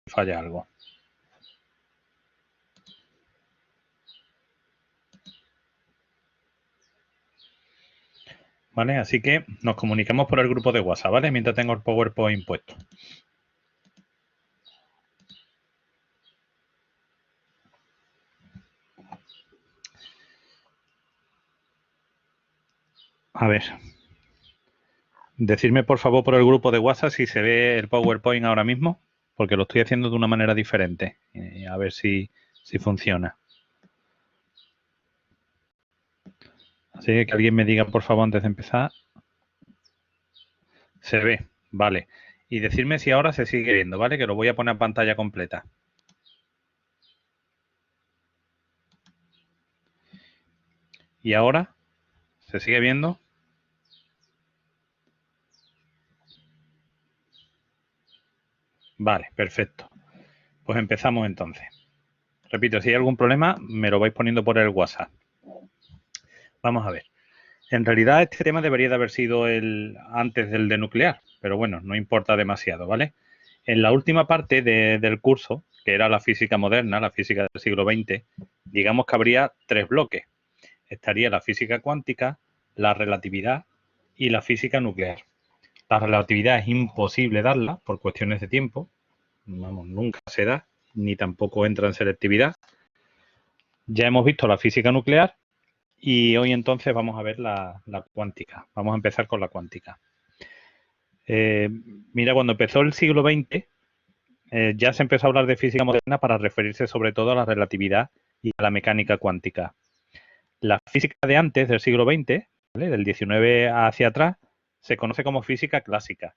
falla algo. ¿Vale? Así que nos comunicamos por el grupo de WhatsApp, ¿vale? Mientras tengo el PowerPoint puesto. A ver. Decidme por favor por el grupo de WhatsApp si se ve el PowerPoint ahora mismo, porque lo estoy haciendo de una manera diferente. A ver si funciona. Así que alguien me diga por favor antes de empezar. Se ve, vale. Y decirme si ahora se sigue viendo, ¿vale? Que lo voy a poner a pantalla completa. ¿Y ahora? ¿Se sigue viendo? Vale, perfecto. Pues empezamos entonces. Repito, si hay algún problema, me lo vais poniendo por el WhatsApp. Vamos a ver. En realidad este tema debería de haber sido antes del de nuclear, pero bueno, no importa demasiado, ¿vale? En la última parte del curso, que era la física moderna, la física del siglo XX, digamos que habría 3 bloques. Estaría la física cuántica, la relatividad y la física nuclear. La relatividad es imposible darla por cuestiones de tiempo, vamos, nunca se da, ni tampoco entra en selectividad. Ya hemos visto la física nuclear y hoy entonces vamos a ver la cuántica. Vamos a empezar con la cuántica. Mira, cuando empezó el siglo XX, ya se empezó a hablar de física moderna para referirse sobre todo a la relatividad y a la mecánica cuántica. La física de antes del siglo XX, ¿vale? Del XIX hacia atrás, se conoce como física clásica.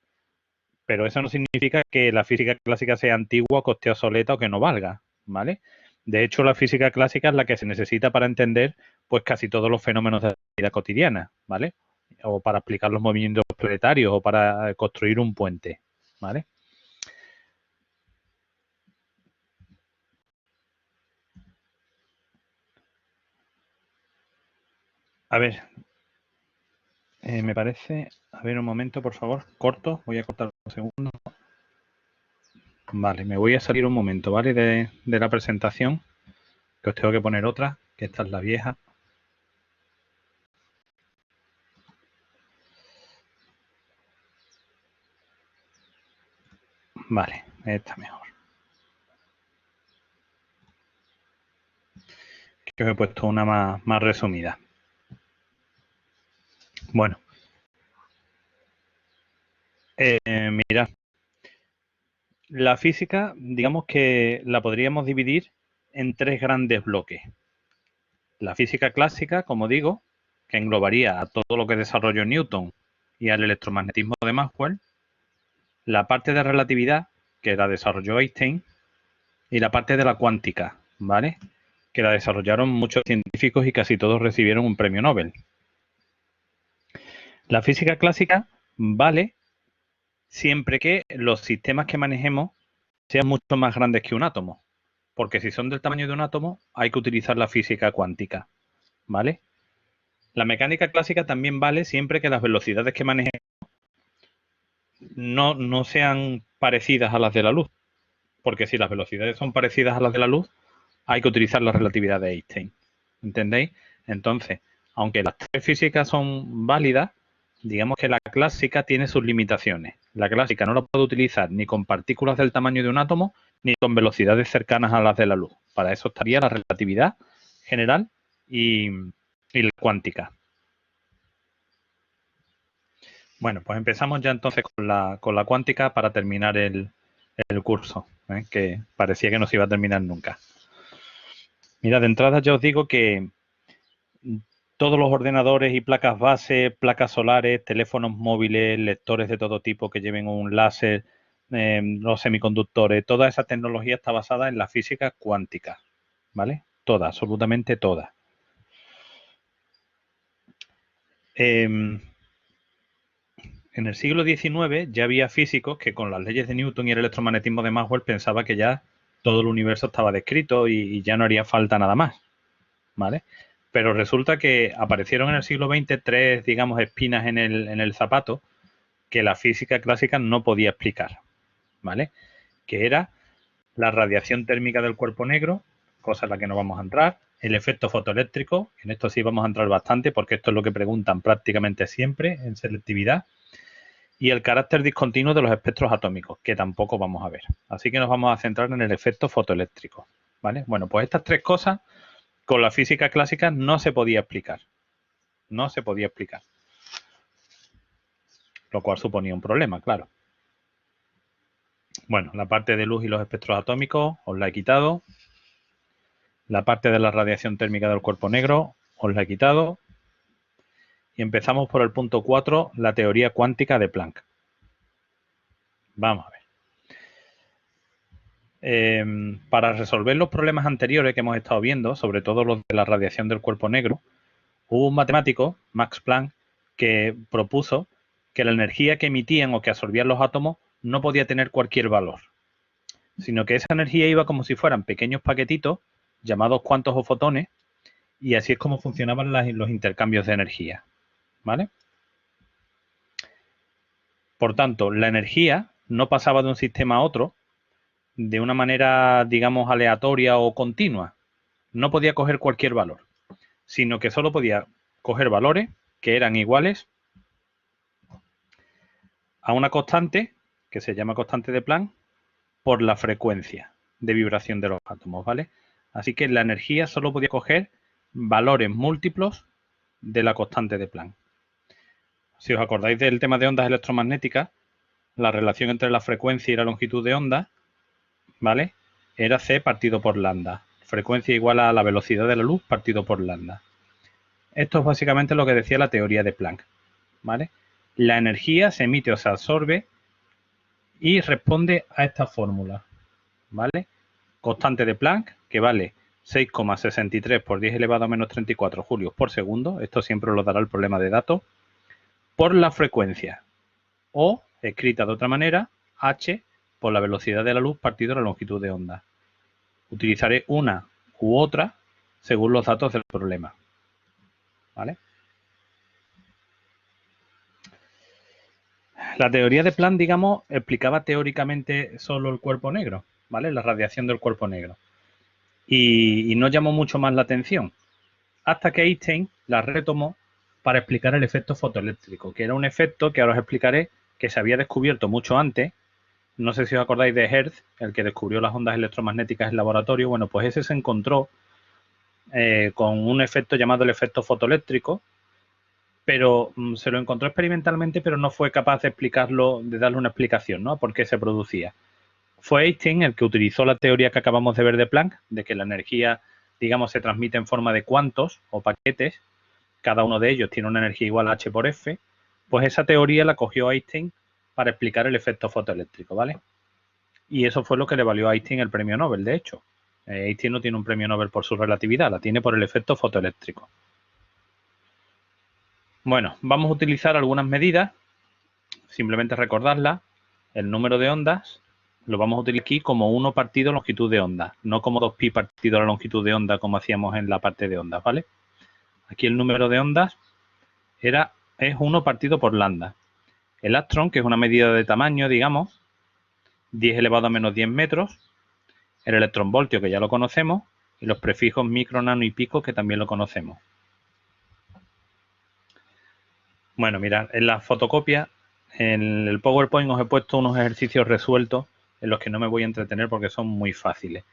Pero eso no significa que la física clásica sea antigua, que esté obsoleta o que no valga, ¿vale? De hecho, la física clásica es la que se necesita para entender pues casi todos los fenómenos de la vida cotidiana, ¿vale? O para explicar los movimientos planetarios o para construir un puente, ¿vale? A ver, me parece... A ver, un momento, por favor. Corto. Voy a cortar un segundo. Vale, me voy a salir un momento, ¿vale? De la presentación. Que os tengo que poner otra, que esta es la vieja. Vale, esta mejor. Que os he puesto una más resumida. Bueno. Mira, la física, digamos que la podríamos dividir en 3 grandes bloques. La física clásica, como digo, que englobaría a todo lo que desarrolló Newton y al electromagnetismo de Maxwell. La parte de relatividad, que la desarrolló Einstein. Y la parte de la cuántica, ¿vale? Que la desarrollaron muchos científicos y casi todos recibieron un premio Nobel. La física clásica vale siempre que los sistemas que manejemos sean mucho más grandes que un átomo. Porque si son del tamaño de un átomo, hay que utilizar la física cuántica, ¿vale? La mecánica clásica también vale siempre que las velocidades que manejemos no sean parecidas a las de la luz. Porque si las velocidades son parecidas a las de la luz, hay que utilizar la relatividad de Einstein. ¿Entendéis? Entonces, aunque las 3 físicas son válidas, digamos que la clásica tiene sus limitaciones. La clásica no la puedo utilizar ni con partículas del tamaño de un átomo ni con velocidades cercanas a las de la luz. Para eso estaría la relatividad general y la cuántica. Bueno, pues empezamos ya entonces con la cuántica para terminar el curso, que parecía que no se iba a terminar nunca. Mira, de entrada ya os digo que todos los ordenadores y placas base, placas solares, teléfonos móviles, lectores de todo tipo que lleven un láser, los semiconductores, toda esa tecnología está basada en la física cuántica, ¿vale? Toda, absolutamente toda. En el siglo XIX ya había físicos que con las leyes de Newton y el electromagnetismo de Maxwell pensaba que ya todo el universo estaba descrito y ya no haría falta nada más, ¿vale? Pero resulta que aparecieron en el siglo XX 3, digamos, espinas en el zapato que la física clásica no podía explicar, ¿vale? Que era la radiación térmica del cuerpo negro, cosa en la que no vamos a entrar, el efecto fotoeléctrico, en esto sí vamos a entrar bastante porque esto es lo que preguntan prácticamente siempre en selectividad, y el carácter discontinuo de los espectros atómicos, que tampoco vamos a ver. Así que nos vamos a centrar en el efecto fotoeléctrico, ¿vale? Bueno, pues estas tres cosas con la física clásica no se podía explicar. No se podía explicar. Lo cual suponía un problema, claro. Bueno, la parte de luz y los espectros atómicos os la he quitado. La parte de la radiación térmica del cuerpo negro os la he quitado. Y empezamos por el punto 4, la teoría cuántica de Planck. Vamos a ver. Para resolver los problemas anteriores que hemos estado viendo, sobre todo los de la radiación del cuerpo negro, hubo un matemático, Max Planck, que propuso que la energía que emitían o que absorbían los átomos no podía tener cualquier valor, sino que esa energía iba como si fueran pequeños paquetitos llamados cuantos o fotones, y así es como funcionaban los intercambios de energía, ¿vale? Por tanto, la energía no pasaba de un sistema a otro de una manera, digamos, aleatoria o continua. No podía coger cualquier valor, sino que solo podía coger valores que eran iguales a una constante, que se llama constante de Planck, por la frecuencia de vibración de los átomos, ¿vale? Así que la energía solo podía coger valores múltiplos de la constante de Planck. Si os acordáis del tema de ondas electromagnéticas, la relación entre la frecuencia y la longitud de onda, ¿vale? Era c partido por lambda. Frecuencia igual a la velocidad de la luz partido por lambda. Esto es básicamente lo que decía la teoría de Planck, ¿vale? La energía se emite o se absorbe y responde a esta fórmula, ¿vale? Constante de Planck, que vale 6,63 por 10 elevado a menos 34 julios por segundo, esto siempre lo dará el problema de datos, por la frecuencia, o, escrita de otra manera, h por la velocidad de la luz partido la longitud de onda. Utilizaré una u otra según los datos del problema, ¿vale? La teoría de Planck, digamos, explicaba teóricamente solo el cuerpo negro, ¿vale? La radiación del cuerpo negro. Y no llamó mucho más la atención, hasta que Einstein la retomó para explicar el efecto fotoeléctrico, que era un efecto que ahora os explicaré que se había descubierto mucho antes. No sé si os acordáis de Hertz, el que descubrió las ondas electromagnéticas en laboratorio. Bueno, pues ese se encontró con un efecto llamado el efecto fotoeléctrico, pero se lo encontró experimentalmente, pero no fue capaz de explicarlo, de darle una explicación, ¿no? ¿Por qué se producía? Fue Einstein el que utilizó la teoría que acabamos de ver de Planck, de que la energía, digamos, se transmite en forma de cuantos o paquetes, cada uno de ellos tiene una energía igual a h por f, pues esa teoría la cogió Einstein para explicar el efecto fotoeléctrico, ¿vale? Y eso fue lo que le valió a Einstein el premio Nobel, de hecho. Einstein no tiene un premio Nobel por su relatividad, la tiene por el efecto fotoeléctrico. Bueno, vamos a utilizar algunas medidas, simplemente recordarlas. El número de ondas lo vamos a utilizar aquí como 1 partido longitud de onda, no como 2pi partido la longitud de onda como hacíamos en la parte de ondas, ¿vale? Aquí el número de ondas es 1 partido por lambda. El ástron, que es una medida de tamaño, digamos, 10 elevado a menos 10 metros. El electronvoltio, que ya lo conocemos, y los prefijos micro, nano y pico, que también lo conocemos. Bueno, mirad, en la fotocopia, en el PowerPoint os he puesto unos ejercicios resueltos en los que no me voy a entretener porque son muy fáciles.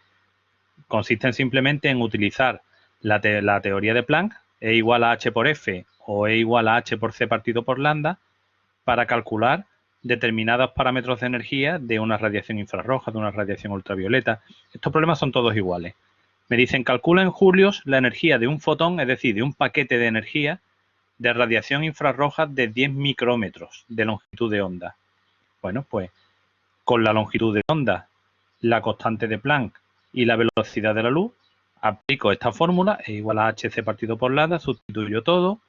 Consisten simplemente en utilizar la teoría de Planck, E igual a h por f o E igual a h por c partido por lambda, para calcular determinados parámetros de energía de una radiación infrarroja, de una radiación ultravioleta. Estos problemas son todos iguales. Me dicen, calcula en julios la energía de un fotón, es decir, de un paquete de energía de radiación infrarroja de 10 micrómetros de longitud de onda. Bueno, pues con la longitud de onda, la constante de Planck y la velocidad de la luz, aplico esta fórmula, E igual a hc partido por lambda, sustituyo todo,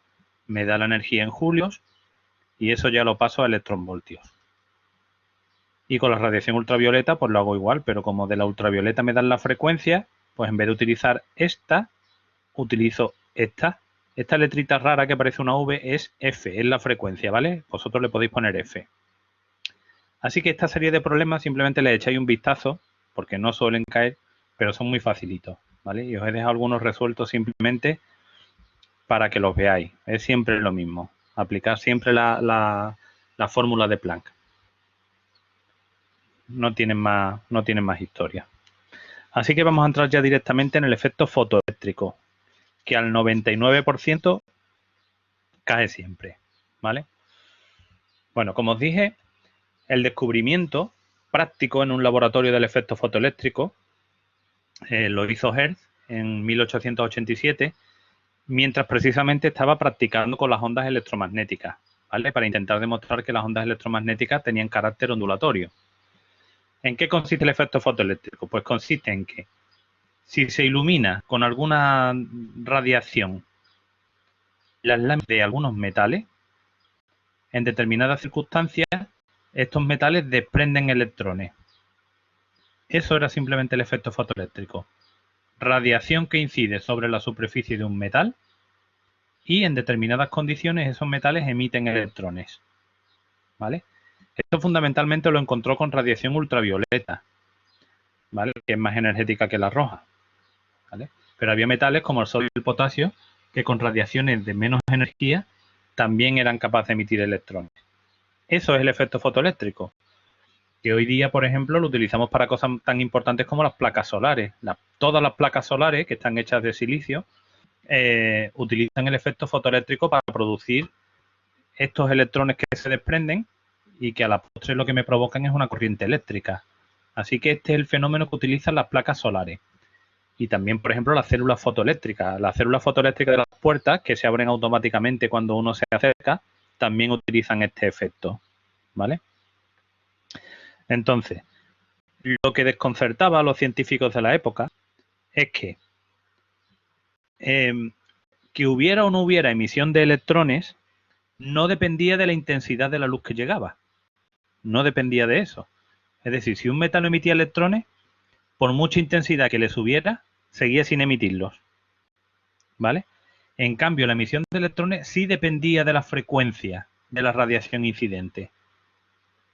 me da la energía en julios y eso ya lo paso a electronvoltios. Y con la radiación ultravioleta pues lo hago igual, pero como de la ultravioleta me dan la frecuencia, pues en vez de utilizar esta, utilizo esta. Esta letrita rara que parece una V es F, es la frecuencia, ¿vale? Vosotros le podéis poner F. Así que esta serie de problemas simplemente le echáis un vistazo porque no suelen caer, pero son muy facilitos, ¿vale? Y os he dejado algunos resueltos simplemente para que los veáis. Es siempre lo mismo, aplicar siempre la fórmula de Planck. No tienen más historia. Así que vamos a entrar ya directamente en el efecto fotoeléctrico, que al 99% cae siempre, ¿vale? Bueno, como os dije, el descubrimiento práctico en un laboratorio del efecto fotoeléctrico lo hizo Hertz en 1887, mientras precisamente estaba practicando con las ondas electromagnéticas, ¿vale? Para intentar demostrar que las ondas electromagnéticas tenían carácter ondulatorio. ¿En qué consiste el efecto fotoeléctrico? Pues consiste en que si se ilumina con alguna radiación las láminas de algunos metales, en determinadas circunstancias, estos metales desprenden electrones. Eso era simplemente el efecto fotoeléctrico. Radiación que incide sobre la superficie de un metal y en determinadas condiciones esos metales emiten electrones, ¿vale? Esto fundamentalmente lo encontró con radiación ultravioleta, ¿vale? Que es más energética que la roja, ¿vale? Pero había metales como el sodio y el potasio que con radiaciones de menos energía también eran capaces de emitir electrones. Eso es el efecto fotoeléctrico, que hoy día, por ejemplo, lo utilizamos para cosas tan importantes como las placas solares. Todas las placas solares, que están hechas de silicio, utilizan el efecto fotoeléctrico para producir estos electrones que se desprenden y que a la postre lo que me provocan es una corriente eléctrica. Así que este es el fenómeno que utilizan las placas solares. Y también, por ejemplo, las células fotoeléctricas. Las células fotoeléctricas de las puertas, que se abren automáticamente cuando uno se acerca, también utilizan este efecto, ¿vale? Entonces, lo que desconcertaba a los científicos de la época es que hubiera o no hubiera emisión de electrones no dependía de la intensidad de la luz que llegaba. No dependía de eso. Es decir, si un metal no emitía electrones, por mucha intensidad que le subiera, seguía sin emitirlos, ¿vale? En cambio, la emisión de electrones sí dependía de la frecuencia de la radiación incidente,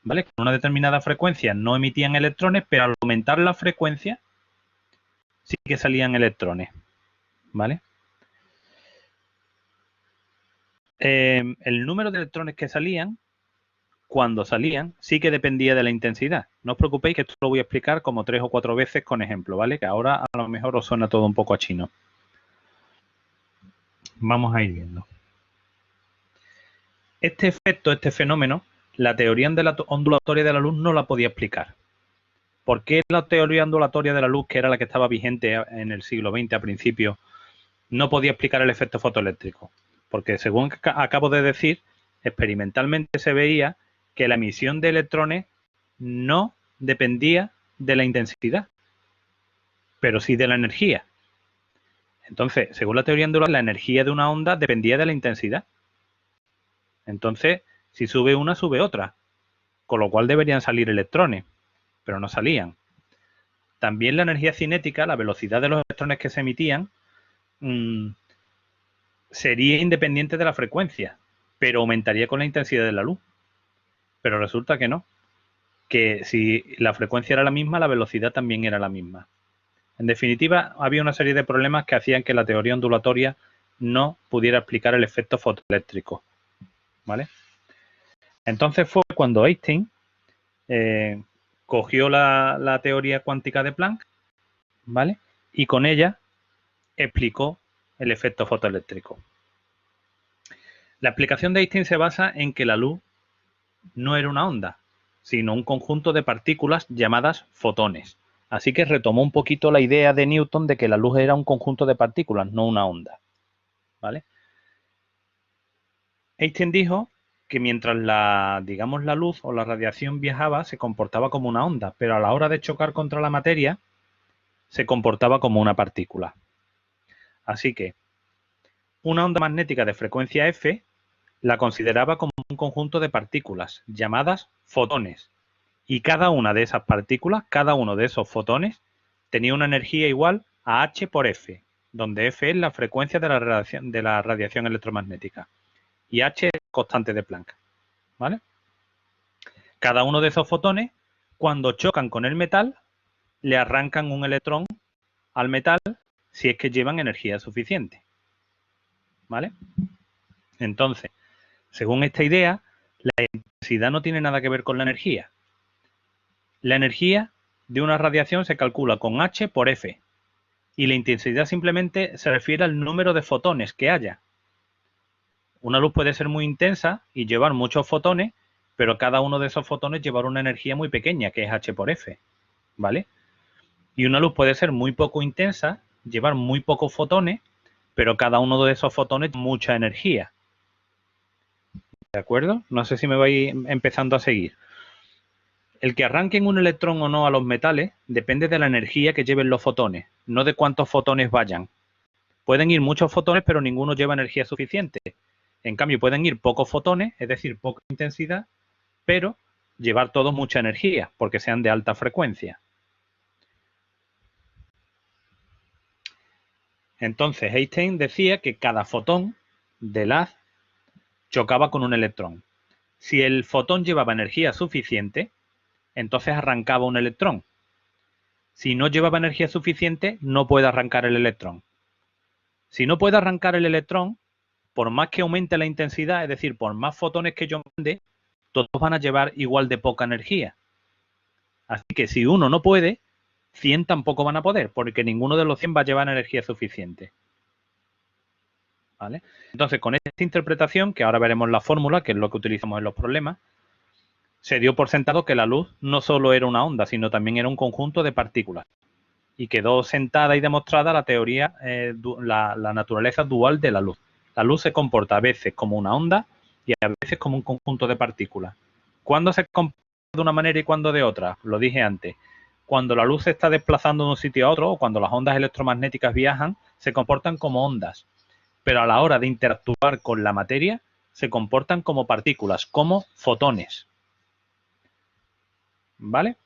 ¿vale? Con una determinada frecuencia no emitían electrones, pero al aumentar la frecuencia sí que salían electrones, ¿vale? El número de electrones que salían, cuando salían, sí que dependía de la intensidad. No os preocupéis que esto lo voy a explicar como 3 o 4 veces con ejemplo, ¿vale? Que ahora a lo mejor os suena todo un poco a chino. Vamos a ir viendo. Este efecto, este fenómeno, la teoría ondulatoria de la luz no la podía explicar. ¿Por qué la teoría ondulatoria de la luz, que era la que estaba vigente en el siglo XX a principios, no podía explicar el efecto fotoeléctrico? Porque según acabo de decir, experimentalmente se veía que la emisión de electrones no dependía de la intensidad, pero sí de la energía. Entonces, según la teoría ondular, la energía de una onda dependía de la intensidad. Entonces, si sube una, sube otra, con lo cual deberían salir electrones, pero no salían. También la energía cinética, la velocidad de los electrones que se emitían, sería independiente de la frecuencia, pero aumentaría con la intensidad de la luz. Pero resulta que no, que si la frecuencia era la misma, la velocidad también era la misma. En definitiva, había una serie de problemas que hacían que la teoría ondulatoria no pudiera explicar el efecto fotoeléctrico, ¿vale? Entonces fue cuando Einstein cogió la teoría cuántica de Planck, ¿vale? Y con ella explicó el efecto fotoeléctrico. La explicación de Einstein se basa en que la luz no era una onda, sino un conjunto de partículas llamadas fotones. Así que retomó un poquito la idea de Newton de que la luz era un conjunto de partículas, no una onda, ¿vale? Einstein dijo que mientras la luz o la radiación viajaba, se comportaba como una onda, pero a la hora de chocar contra la materia, se comportaba como una partícula. Así que una onda magnética de frecuencia F la consideraba como un conjunto de partículas llamadas fotones. Y cada una de esas partículas, cada uno de esos fotones, tenía una energía igual a H por F, donde F es la frecuencia de la radiación electromagnética. Y H es constante de Planck, ¿vale? Cada uno de esos fotones, cuando chocan con el metal, le arrancan un electrón al metal si es que llevan energía suficiente. ¿Vale? Entonces, según esta idea, la intensidad no tiene nada que ver con la energía. La energía de una radiación se calcula con H por F y la intensidad simplemente se refiere al número de fotones que haya. Una luz puede ser muy intensa y llevar muchos fotones, pero cada uno de esos fotones llevar una energía muy pequeña, que es H por F, ¿vale? Y una luz puede ser muy poco intensa, llevar muy pocos fotones, pero cada uno de esos fotones mucha energía. ¿De acuerdo? No sé si me vais empezando a seguir. El que arranquen un electrón o no a los metales depende de la energía que lleven los fotones, no de cuántos fotones vayan. Pueden ir muchos fotones, pero ninguno lleva energía suficiente. En cambio, pueden ir pocos fotones, es decir, poca intensidad, pero llevar todos mucha energía, porque sean de alta frecuencia. Entonces, Einstein decía que cada fotón del haz chocaba con un electrón. Si el fotón llevaba energía suficiente, entonces arrancaba un electrón. Si no llevaba energía suficiente, no puede arrancar el electrón. Si no puede arrancar el electrón, por más que aumente la intensidad, es decir, por más fotones que yo mande, todos van a llevar igual de poca energía. Así que si uno no puede, 100 tampoco van a poder, porque ninguno de los 100 va a llevar energía suficiente. ¿Vale? Entonces, con esta interpretación, que ahora veremos la fórmula, que es lo que utilizamos en los problemas, se dio por sentado que la luz no solo era una onda, sino también era un conjunto de partículas. Y quedó sentada y demostrada la teoría, la naturaleza dual de la luz. La luz se comporta a veces como una onda y a veces como un conjunto de partículas. ¿Cuándo se comporta de una manera y cuándo de otra? Lo dije antes. Cuando la luz se está desplazando de un sitio a otro o cuando las ondas electromagnéticas viajan, se comportan como ondas. Pero a la hora de interactuar con la materia, se comportan como partículas, como fotones. ¿Vale?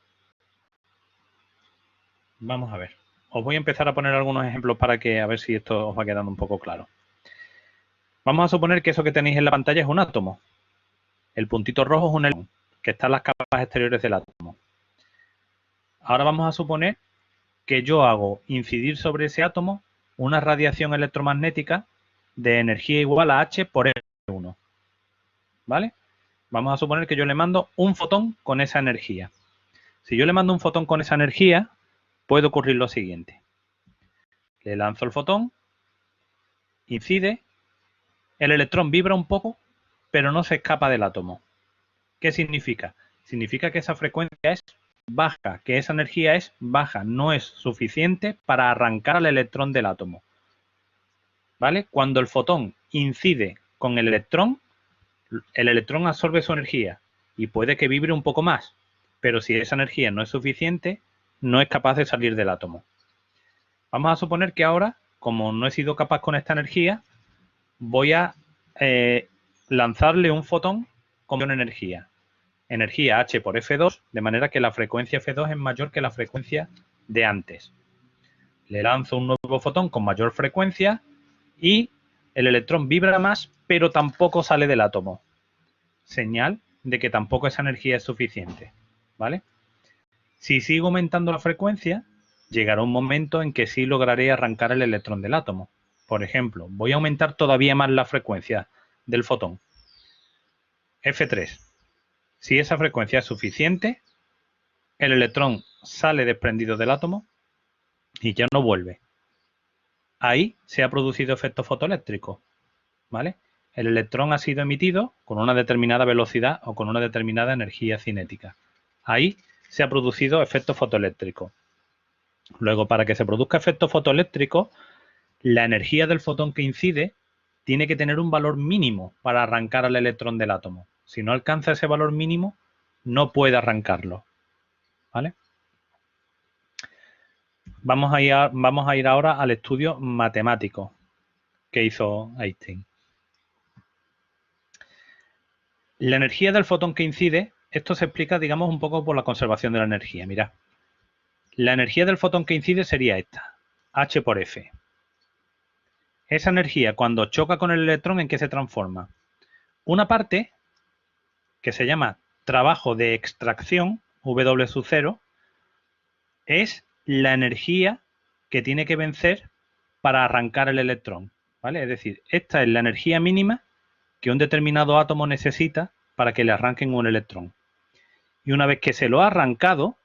Vamos a ver. Os voy a empezar a poner algunos ejemplos para que a ver si esto os va quedando un poco claro. Vamos a suponer que eso que tenéis en la pantalla es un átomo. El puntito rojo es un electrón que está en las capas exteriores del átomo. Ahora vamos a suponer que yo hago incidir sobre ese átomo una radiación electromagnética de energía igual a H por E1. ¿Vale? Vamos a suponer que yo le mando un fotón con esa energía. Si yo le mando un fotón con esa energía, puede ocurrir lo siguiente. Le lanzo el fotón, incide, el electrón vibra un poco, pero no se escapa del átomo. ¿Qué significa? Significa que esa frecuencia es baja, que esa energía es baja, no es suficiente para arrancar al electrón del átomo. ¿Vale? Cuando el fotón incide con el electrón absorbe su energía y puede que vibre un poco más, pero si esa energía no es suficiente, no es capaz de salir del átomo. Vamos a suponer que ahora, como no he sido capaz con esta energía, voy a lanzarle un fotón con una energía H por F2, de manera que la frecuencia F2 es mayor que la frecuencia de antes. Le lanzo un nuevo fotón con mayor frecuencia y el electrón vibra más, pero tampoco sale del átomo. Señal de que tampoco esa energía es suficiente. ¿Vale? Si sigo aumentando la frecuencia, llegará un momento en que sí lograré arrancar el electrón del átomo. Por ejemplo, voy a aumentar todavía más la frecuencia del fotón. F3. Si esa frecuencia es suficiente, el electrón sale desprendido del átomo y ya no vuelve. Ahí se ha producido efecto fotoeléctrico, ¿vale? El electrón ha sido emitido con una determinada velocidad o con una determinada energía cinética. Ahí se ha producido efecto fotoeléctrico. Luego, para que se produzca efecto fotoeléctrico, la energía del fotón que incide tiene que tener un valor mínimo para arrancar al electrón del átomo. Si no alcanza ese valor mínimo, no puede arrancarlo. ¿Vale? Vamos a ir ahora al estudio matemático que hizo Einstein. La energía del fotón que incide, esto se explica, digamos, un poco por la conservación de la energía. Mirad, la energía del fotón que incide sería esta, H por F. Esa energía, cuando choca con el electrón, ¿en qué se transforma? Una parte, que se llama trabajo de extracción, W sub 0, es la energía que tiene que vencer para arrancar el electrón, ¿vale? Es decir, esta es la energía mínima que un determinado átomo necesita para que le arranquen un electrón. Y una vez que se lo ha arrancado,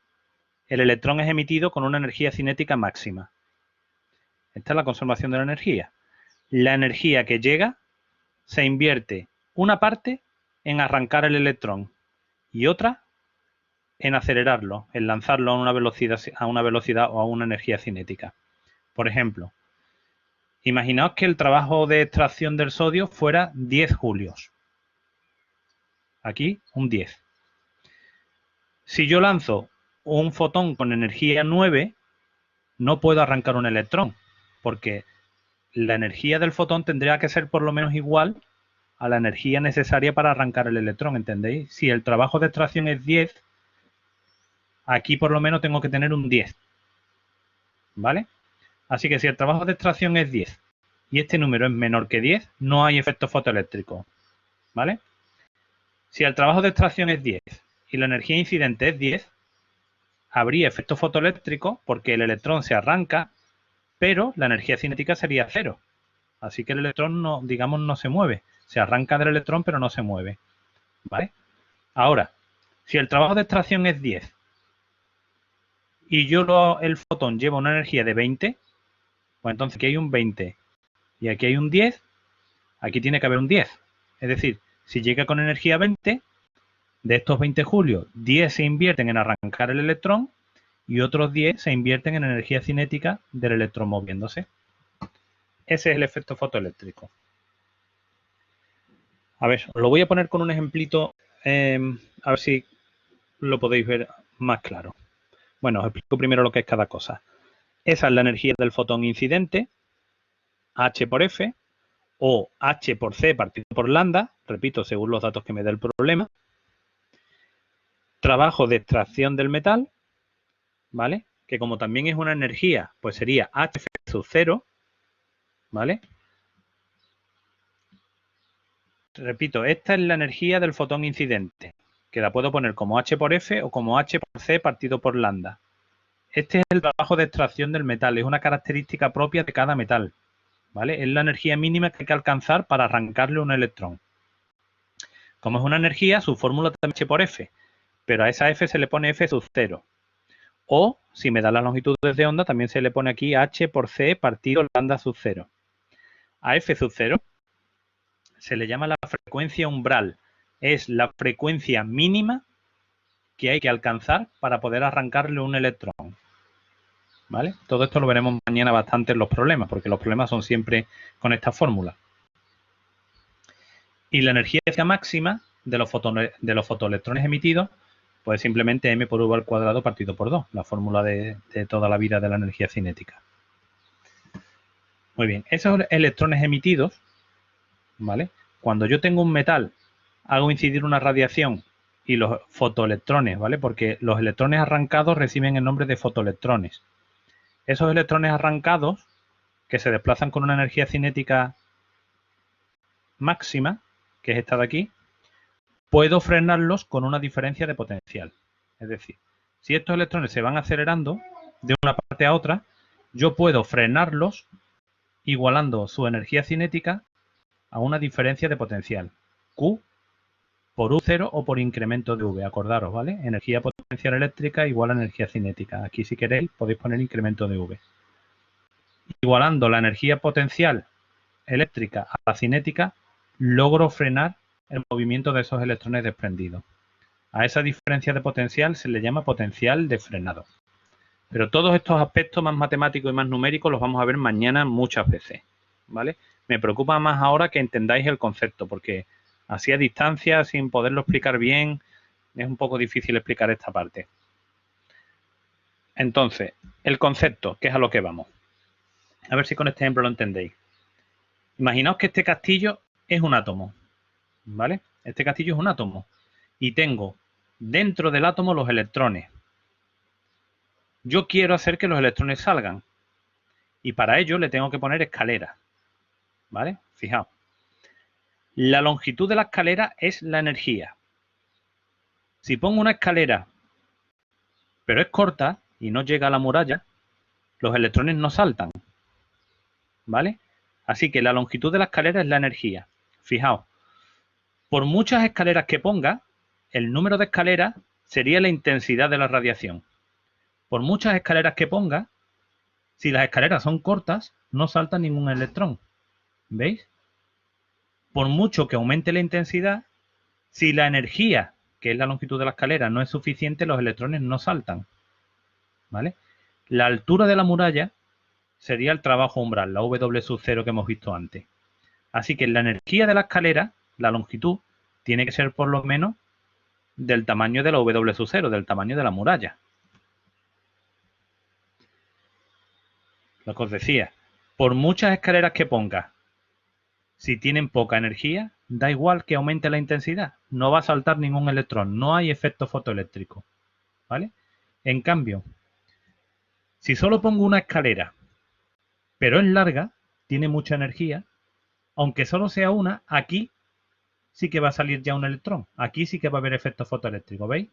el electrón es emitido con una energía cinética máxima. Esta es la conservación de la energía. La energía que llega se invierte una parte en arrancar el electrón y otra en acelerarlo, en lanzarlo a una velocidad o a una energía cinética. Por ejemplo, imaginaos que el trabajo de extracción del sodio fuera 10 julios. Aquí un 10. Si yo lanzo un fotón con energía 9, no puedo arrancar un electrón, porque la energía del fotón tendría que ser por lo menos igual a la energía necesaria para arrancar el electrón, ¿entendéis? Si el trabajo de extracción es 10, aquí por lo menos tengo que tener un 10, ¿vale? Así que si el trabajo de extracción es 10 y este número es menor que 10, no hay efecto fotoeléctrico, ¿vale? Si el trabajo de extracción es 10 y la energía incidente es 10, habría efecto fotoeléctrico porque el electrón se arranca, pero la energía cinética sería 0. Así que el electrón no, digamos, no se mueve. Se arranca del electrón, pero no se mueve, ¿vale? Ahora, si el trabajo de extracción es 10 y yo el fotón lleva una energía de 20, pues entonces aquí hay un 20 y aquí hay un 10, aquí tiene que haber un 10. Es decir, si llega con energía 20, de estos 20 julios, 10 se invierten en arrancar el electrón y otros 10 se invierten en energía cinética del electrón moviéndose. Ese es el efecto fotoeléctrico. A ver, os lo voy a poner con un ejemplito, a ver si lo podéis ver más claro. Bueno, os explico primero lo que es cada cosa. Esa es la energía del fotón incidente, H por F, o H por C partido por lambda, repito, según los datos que me da el problema. Trabajo de extracción del metal, ¿vale? Que como también es una energía, pues sería H sub 0, ¿vale? Repito, esta es la energía del fotón incidente, que la puedo poner como H por F o como H por C partido por lambda. Este es el trabajo de extracción del metal, es una característica propia de cada metal, ¿vale? Es la energía mínima que hay que alcanzar para arrancarle un electrón. Como es una energía, su fórmula también es H por F, pero a esa F se le pone F sub 0. O, si me da las longitudes de onda, también se le pone aquí H por C partido lambda sub 0. A F sub 0 se le llama la frecuencia umbral. Es la frecuencia mínima que hay que alcanzar para poder arrancarle un electrón. ¿Vale? Todo esto lo veremos mañana bastante en los problemas, porque los problemas son siempre con esta fórmula. Y la energía máxima de los fotoelectrones emitidos, pues simplemente m por v al cuadrado partido por 2, la fórmula de toda la vida de la energía cinética. Muy bien, esos electrones emitidos, ¿vale? Cuando yo tengo un metal, hago incidir una radiación y los fotoelectrones, ¿vale? Porque los electrones arrancados reciben el nombre de fotoelectrones. Esos electrones arrancados, que se desplazan con una energía cinética máxima, que es esta de aquí, puedo frenarlos con una diferencia de potencial. Es decir, si estos electrones se van acelerando de una parte a otra, yo puedo frenarlos igualando su energía cinética a una diferencia de potencial, Q por U0 o por incremento de V, acordaros, ¿vale? Energía potencial eléctrica igual a energía cinética. Aquí si queréis podéis poner incremento de V. Igualando la energía potencial eléctrica a la cinética, logro frenar el movimiento de esos electrones desprendidos. A esa diferencia de potencial se le llama potencial de frenado. Pero todos estos aspectos más matemáticos y más numéricos los vamos a ver mañana muchas veces, ¿vale? Me preocupa más ahora que entendáis el concepto, porque así a distancia, sin poderlo explicar bien, es un poco difícil explicar esta parte. Entonces, el concepto, que es a lo que vamos. A ver si con este ejemplo lo entendéis. Imaginaos que este castillo es un átomo, ¿vale? Este castillo es un átomo y tengo dentro del átomo los electrones. Yo quiero hacer que los electrones salgan y para ello le tengo que poner escaleras, ¿vale? Fijaos. La longitud de la escalera es la energía. Si pongo una escalera, pero es corta, y no llega a la muralla, los electrones no saltan, ¿vale? Así que la longitud de la escalera es la energía. Fijaos, por muchas escaleras que ponga, el número de escaleras sería la intensidad de la radiación. Por muchas escaleras que ponga, si las escaleras son cortas, no salta ningún electrón. ¿Veis? Por mucho que aumente la intensidad, si la energía, que es la longitud de la escalera, no es suficiente, los electrones no saltan. ¿Vale? La altura de la muralla sería el trabajo umbral, la W sub 0 que hemos visto antes. Así que la energía de la escalera, la longitud, tiene que ser por lo menos del tamaño de la W sub 0, del tamaño de la muralla. Lo que os decía, por muchas escaleras que ponga, si tienen poca energía, da igual que aumente la intensidad, no va a saltar ningún electrón, no hay efecto fotoeléctrico, ¿vale? En cambio, si solo pongo una escalera, pero es larga, tiene mucha energía, aunque solo sea una, aquí sí que va a salir ya un electrón, aquí sí que va a haber efecto fotoeléctrico, ¿veis?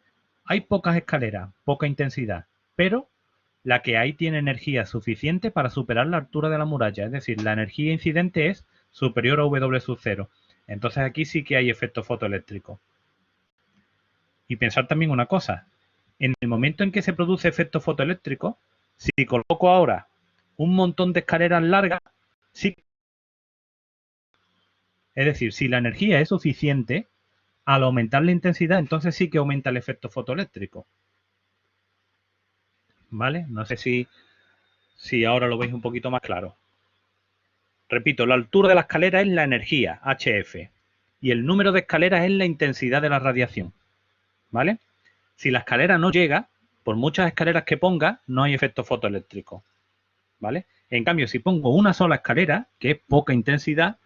Hay pocas escaleras, poca intensidad, pero la que hay tiene energía suficiente para superar la altura de la muralla, es decir, la energía incidente es superior a W sub 0. Entonces aquí sí que hay efecto fotoeléctrico. Y pensar también una cosa, en el momento en que se produce efecto fotoeléctrico, si coloco ahora un montón de escaleras largas, sí. Es decir, si la energía es suficiente, al aumentar la intensidad, entonces sí que aumenta el efecto fotoeléctrico. ¿Vale? No sé si ahora lo veis un poquito más claro. Repito, la altura de la escalera es la energía, HF, y el número de escaleras es la intensidad de la radiación. ¿Vale? Si la escalera no llega, por muchas escaleras que ponga, no hay efecto fotoeléctrico. ¿Vale? En cambio, si pongo una sola escalera, que es poca intensidad,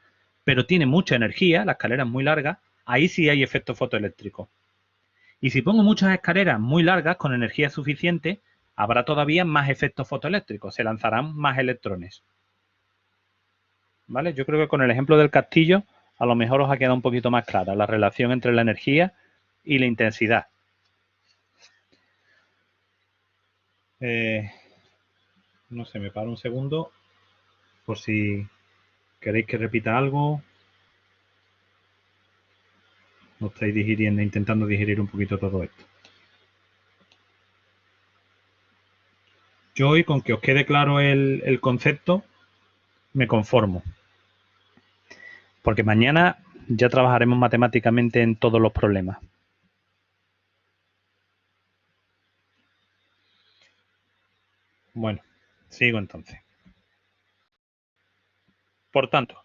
pero tiene mucha energía, la escalera es muy larga, ahí sí hay efecto fotoeléctrico. Y si pongo muchas escaleras muy largas con energía suficiente, habrá todavía más efectos fotoeléctricos, se lanzarán más electrones. ¿Vale? Yo creo que con el ejemplo del castillo a lo mejor os ha quedado un poquito más clara la relación entre la energía y la intensidad. No sé, me paro un segundo por si queréis que repita algo. No estáis digiriendo, intentando digerir un poquito todo esto. Yo hoy, con que os quede claro el concepto, me conformo. Porque mañana ya trabajaremos matemáticamente en todos los problemas. Bueno, sigo entonces. Por tanto,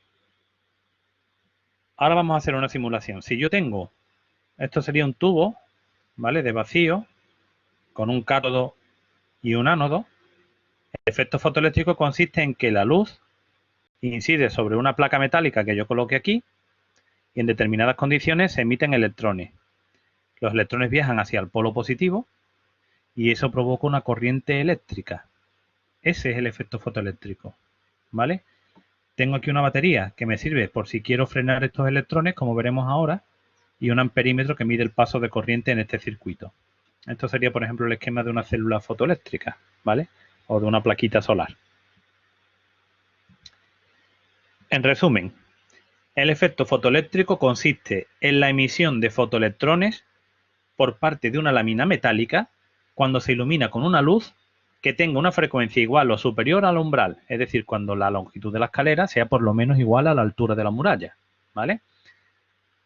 ahora vamos a hacer una simulación. Si yo tengo, esto sería un tubo, ¿vale? De vacío, con un cátodo y un ánodo. El efecto fotoeléctrico consiste en que la luz incide sobre una placa metálica que yo coloque aquí y en determinadas condiciones se emiten electrones. Los electrones viajan hacia el polo positivo y eso provoca una corriente eléctrica. Ese es el efecto fotoeléctrico, ¿vale? Tengo aquí una batería que me sirve por si quiero frenar estos electrones, como veremos ahora, y un amperímetro que mide el paso de corriente en este circuito. Esto sería, por ejemplo, el esquema de una célula fotoeléctrica, ¿vale? O de una plaquita solar. En resumen, el efecto fotoeléctrico consiste en la emisión de fotoelectrones por parte de una lámina metálica cuando se ilumina con una luz que tenga una frecuencia igual o superior al umbral, es decir, cuando la longitud de la escalera sea por lo menos igual a la altura de la muralla, ¿vale?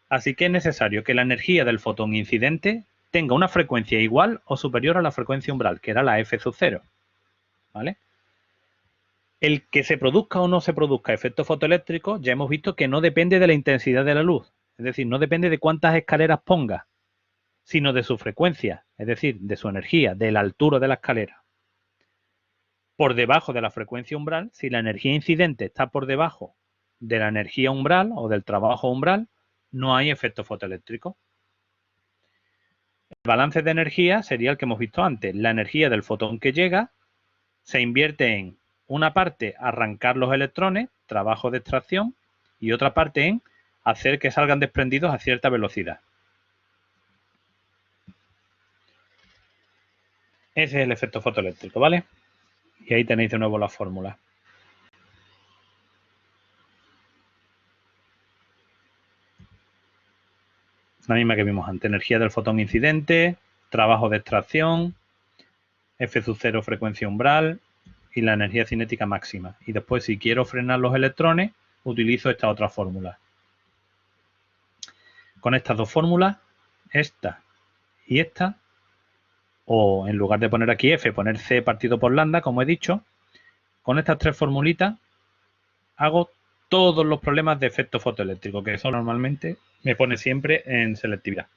Así que es necesario que la energía del fotón incidente tenga una frecuencia igual o superior a la frecuencia umbral, que era la F sub 0, ¿vale? El que se produzca o no se produzca efecto fotoeléctrico, ya hemos visto que no depende de la intensidad de la luz, es decir, no depende de cuántas escaleras ponga, sino de su frecuencia, es decir, de su energía, de la altura de la escalera. Por debajo de la frecuencia umbral, si la energía incidente está por debajo de la energía umbral o del trabajo umbral, no hay efecto fotoeléctrico. El balance de energía sería el que hemos visto antes. La energía del fotón que llega se invierte en una parte arrancar los electrones, trabajo de extracción, y otra parte en hacer que salgan desprendidos a cierta velocidad. Ese es el efecto fotoeléctrico, ¿vale? Y ahí tenéis de nuevo la fórmula. La misma que vimos antes. Energía del fotón incidente, trabajo de extracción, F sub 0 frecuencia umbral y la energía cinética máxima. Y después, si quiero frenar los electrones, utilizo esta otra fórmula. Con estas dos fórmulas, esta y esta, o en lugar de poner aquí F, poner C partido por lambda, como he dicho, con estas tres formulitas hago todos los problemas de efecto fotoeléctrico, que eso normalmente me pone siempre en selectividad.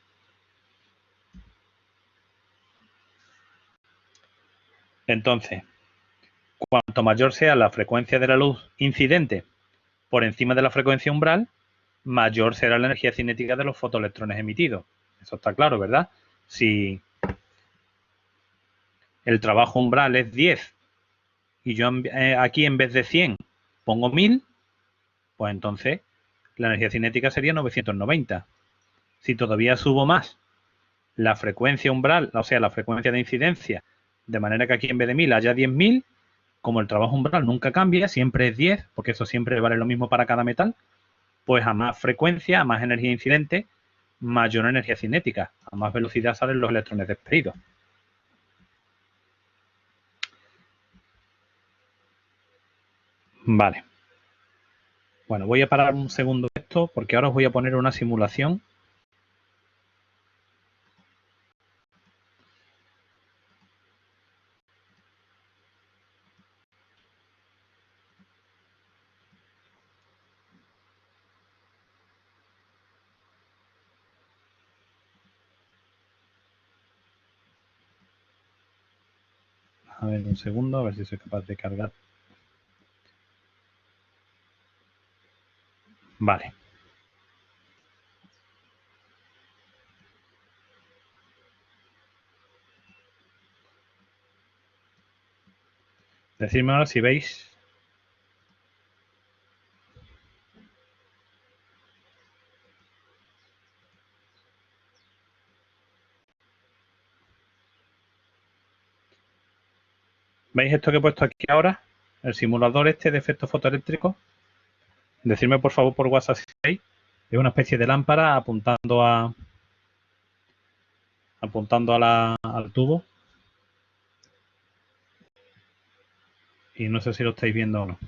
Entonces, cuanto mayor sea la frecuencia de la luz incidente por encima de la frecuencia umbral, mayor será la energía cinética de los fotoelectrones emitidos. Eso está claro, ¿verdad? Si el trabajo umbral es 10 y yo aquí en vez de 100 pongo 1000, pues entonces la energía cinética sería 990. Si todavía subo más la frecuencia umbral, o sea, la frecuencia de incidencia, de manera que aquí en vez de 1000 haya 10.000, como el trabajo umbral nunca cambia, siempre es 10, porque eso siempre vale lo mismo para cada metal, pues a más frecuencia, a más energía incidente, mayor energía cinética, a más velocidad salen los electrones despedidos. Vale. Bueno, voy a parar un segundo esto porque ahora os voy a poner una simulación. A ver, un segundo, a ver si soy capaz de cargar. Vale. Decidme ahora si veis. ¿Veis esto que he puesto aquí ahora? El simulador este de efectos fotoeléctricos. Decidme por favor por WhatsApp si veis. Es una especie de lámpara apuntando al tubo. Y no sé si lo estáis viendo o no.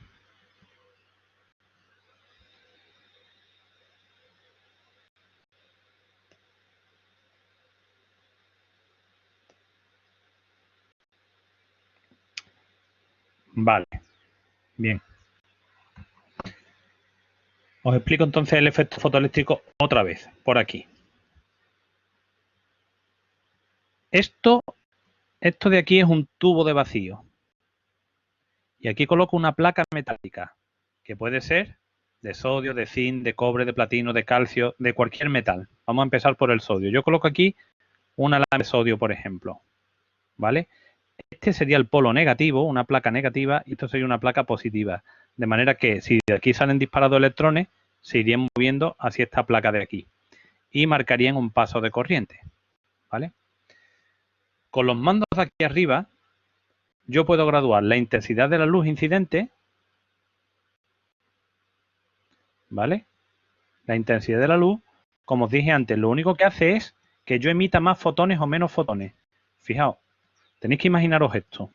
Vale. Bien. Os explico entonces el efecto fotoeléctrico otra vez, por aquí. Esto de aquí es un tubo de vacío. Y aquí coloco una placa metálica, que puede ser de sodio, de zinc, de cobre, de platino, de calcio, de cualquier metal. Vamos a empezar por el sodio. Yo coloco aquí una lámina de sodio, por ejemplo. ¿Vale? Este sería el polo negativo, una placa negativa, y esto sería una placa positiva. De manera que si de aquí salen disparados electrones, se irían moviendo hacia esta placa de aquí. Y marcarían un paso de corriente. ¿Vale? Con los mandos de aquí arriba, yo puedo graduar la intensidad de la luz incidente, ¿vale? La intensidad de la luz, como os dije antes, lo único que hace es que yo emita más fotones o menos fotones. Fijaos, tenéis que imaginaros esto.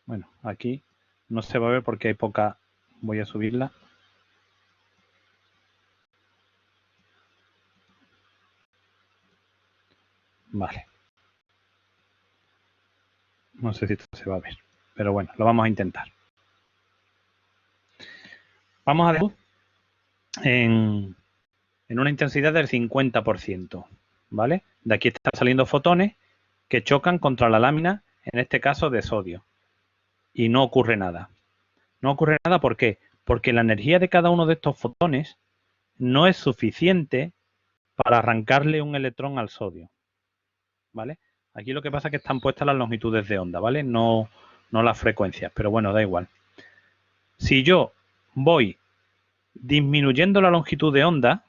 Bueno, aquí no se va a ver porque hay poca. Voy a subirla. Vale. No sé si esto se va a ver, pero bueno, lo vamos a intentar. Vamos a dejar en una intensidad del 50%, ¿vale? De aquí están saliendo fotones que chocan contra la lámina, en este caso de sodio, y no ocurre nada. No ocurre nada, ¿por qué? Porque la energía de cada uno de estos fotones no es suficiente para arrancarle un electrón al sodio, ¿vale? Aquí lo que pasa es que están puestas las longitudes de onda, ¿vale? No las frecuencias, pero bueno, da igual. Si yo voy disminuyendo la longitud de onda,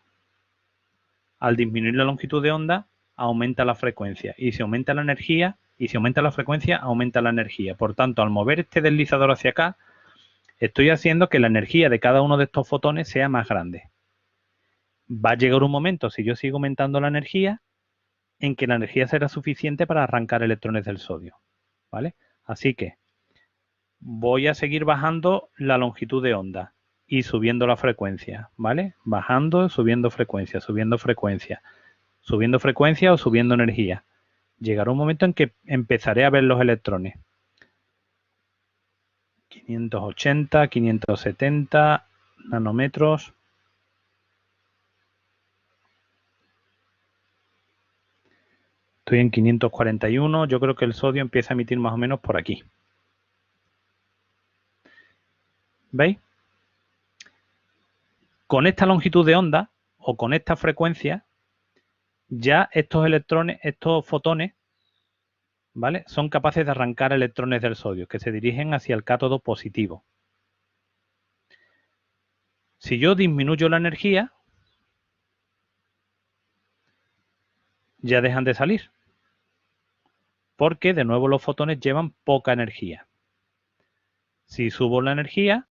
al disminuir la longitud de onda, aumenta la frecuencia. Y si aumenta la energía, y si aumenta la frecuencia, aumenta la energía. Por tanto, al mover este deslizador hacia acá, estoy haciendo que la energía de cada uno de estos fotones sea más grande. Va a llegar un momento, si yo sigo aumentando la energía, en que la energía será suficiente para arrancar electrones del sodio, ¿vale? Así que voy a seguir bajando la longitud de onda y subiendo la frecuencia, ¿vale? Bajando, subiendo frecuencia, subiendo frecuencia, subiendo frecuencia o subiendo energía. Llegará un momento en que empezaré a ver los electrones. 580, 570 nanómetros. Estoy en 541. Yo creo que el sodio empieza a emitir más o menos por aquí. ¿Veis? Con esta longitud de onda o con esta frecuencia, ya estos electrones, estos fotones, ¿vale? Son capaces de arrancar electrones del sodio que se dirigen hacia el cátodo positivo. Si yo disminuyo la energía, ya dejan de salir. Porque de nuevo los fotones llevan poca energía. Si subo la energía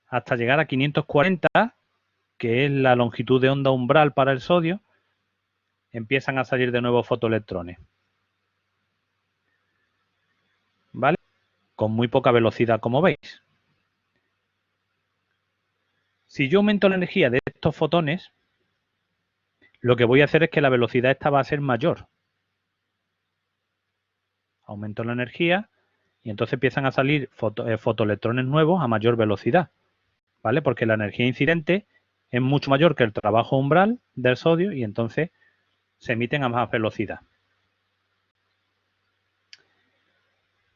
hasta llegar a 540, que es la longitud de onda umbral para el sodio, empiezan a salir de nuevo fotoelectrones. ¿Vale? Con muy poca velocidad, como veis. Si yo aumento la energía de estos fotones, lo que voy a hacer es que la velocidad esta va a ser mayor. Aumento la energía y entonces empiezan a salir fotoelectrones nuevos a mayor velocidad, ¿vale? Porque la energía incidente es mucho mayor que el trabajo umbral del sodio y entonces se emiten a más velocidad.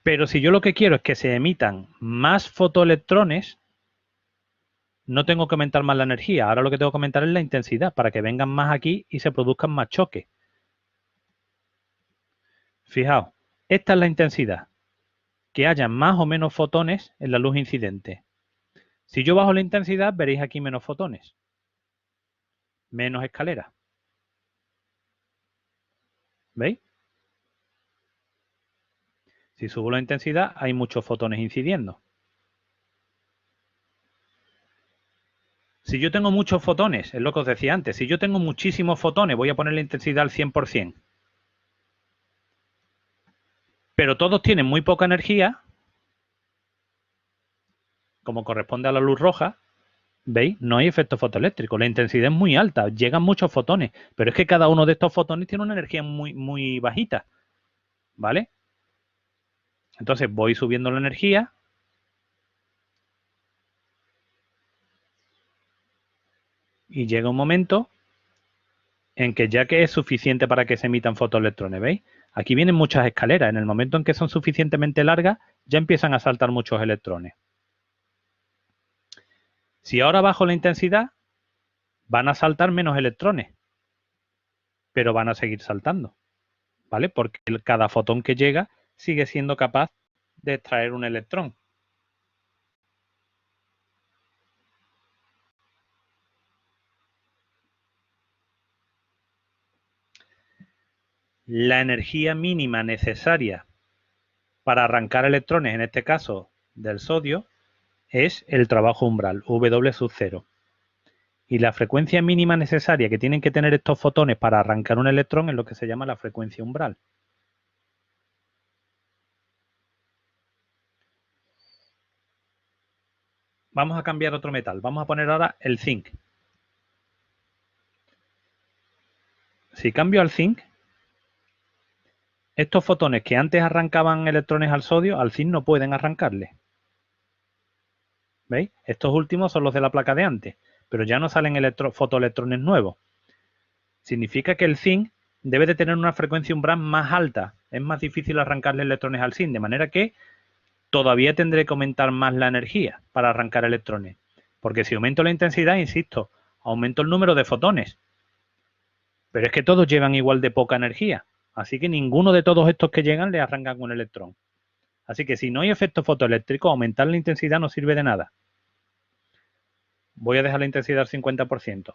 Pero si yo lo que quiero es que se emitan más fotoelectrones, no tengo que aumentar más la energía. Ahora lo que tengo que aumentar es la intensidad para que vengan más aquí y se produzcan más choques. Fijaos, esta es la intensidad. Que haya más o menos fotones en la luz incidente. Si yo bajo la intensidad, veréis aquí menos fotones. Menos escalera. ¿Veis? Si subo la intensidad, hay muchos fotones incidiendo. Si yo tengo muchos fotones, es lo que os decía antes, si yo tengo muchísimos fotones, voy a poner la intensidad al 100%. Pero todos tienen muy poca energía, como corresponde a la luz roja, ¿veis? No hay efecto fotoeléctrico, la intensidad es muy alta, llegan muchos fotones, pero es que cada uno de estos fotones tiene una energía muy bajita, ¿vale? Entonces voy subiendo la energía y llega un momento en que ya que es suficiente para que se emitan fotoelectrones, ¿veis? Aquí vienen muchas escaleras, en el momento en que son suficientemente largas ya empiezan a saltar muchos electrones. Si ahora bajo la intensidad, van a saltar menos electrones, pero van a seguir saltando, ¿vale? Porque cada fotón que llega sigue siendo capaz de extraer un electrón. La energía mínima necesaria para arrancar electrones, en este caso del sodio, es el trabajo umbral, W sub 0. Y la frecuencia mínima necesaria que tienen que tener estos fotones para arrancar un electrón es lo que se llama la frecuencia umbral. Vamos a cambiar otro metal. Vamos a poner ahora el zinc. Si cambio al zinc, estos fotones que antes arrancaban electrones al sodio, al zinc no pueden arrancarle. ¿Veis? Estos últimos son los de la placa de antes, pero ya no salen fotoelectrones nuevos. Significa que el zinc debe de tener una frecuencia umbral más alta. Es más difícil arrancarle electrones al zinc, de manera que todavía tendré que aumentar más la energía para arrancar electrones. Porque si aumento la intensidad, insisto, aumento el número de fotones. Pero es que todos llevan igual de poca energía. Así que ninguno de todos estos que llegan le arrancan un electrón. Así que si no hay efecto fotoeléctrico, aumentar la intensidad no sirve de nada. Voy a dejar la intensidad al 50%.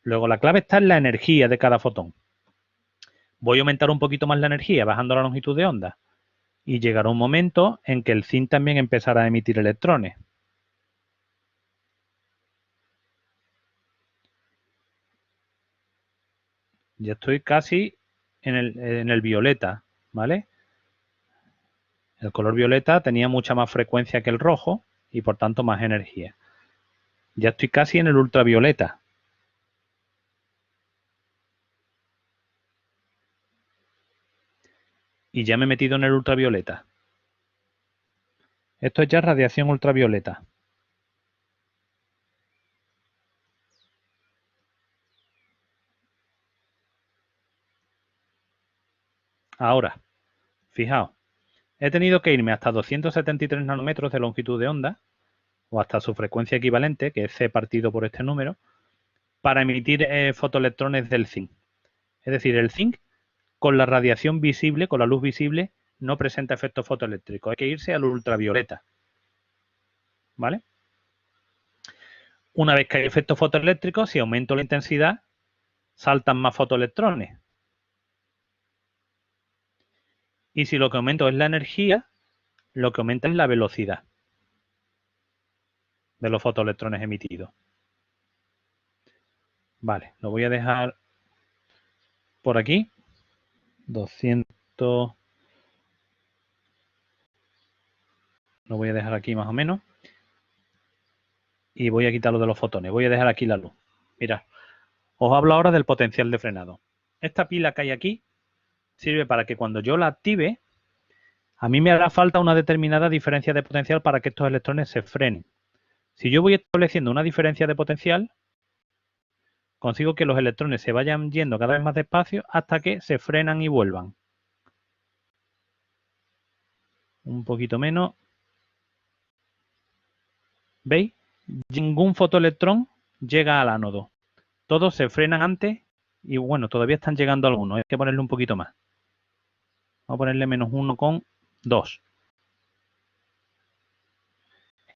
Luego la clave está en la energía de cada fotón. Voy a aumentar un poquito más la energía bajando la longitud de onda y llegará un momento en que el zinc también empezará a emitir electrones. Ya estoy casi en el violeta, ¿vale? El color violeta tenía mucha más frecuencia que el rojo y por tanto más energía. Ya estoy casi en el ultravioleta. Y ya me he metido en el ultravioleta. Esto es ya radiación ultravioleta. Ahora, fijaos, he tenido que irme hasta 273 nanómetros de longitud de onda, o hasta su frecuencia equivalente, que es C partido por este número, para emitir fotoelectrones del zinc. Es decir, el zinc con la radiación visible, con la luz visible, no presenta efectos fotoeléctricos. Hay que irse al ultravioleta. ¿Vale? Una vez que hay efectos fotoeléctricos, si aumento la intensidad, saltan más fotoelectrones. Y si lo que aumento es la energía, lo que aumenta es la velocidad de los fotoelectrones emitidos. Vale, lo voy a dejar por aquí. 200. Lo voy a dejar aquí más o menos. Y voy a quitar lo de los fotones. Voy a dejar aquí la luz. Mirad, os hablo ahora del potencial de frenado. Esta pila que hay aquí sirve para que cuando yo la active, a mí me hará falta una determinada diferencia de potencial para que estos electrones se frenen. Si yo voy estableciendo una diferencia de potencial, consigo que los electrones se vayan yendo cada vez más despacio hasta que se frenan y vuelvan. Un poquito menos. ¿Veis? Ningún fotoelectrón llega al ánodo. Todos se frenan antes y bueno, todavía están llegando algunos. Hay que ponerle un poquito más. Vamos a ponerle menos 1,2.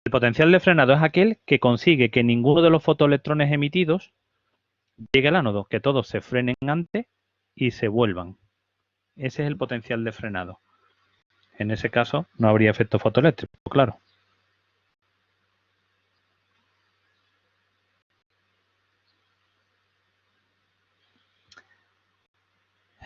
El potencial de frenado es aquel que consigue que ninguno de los fotoelectrones emitidos llegue al ánodo, que todos se frenen antes y se vuelvan. Ese es el potencial de frenado. En ese caso no habría efecto fotoeléctrico, claro.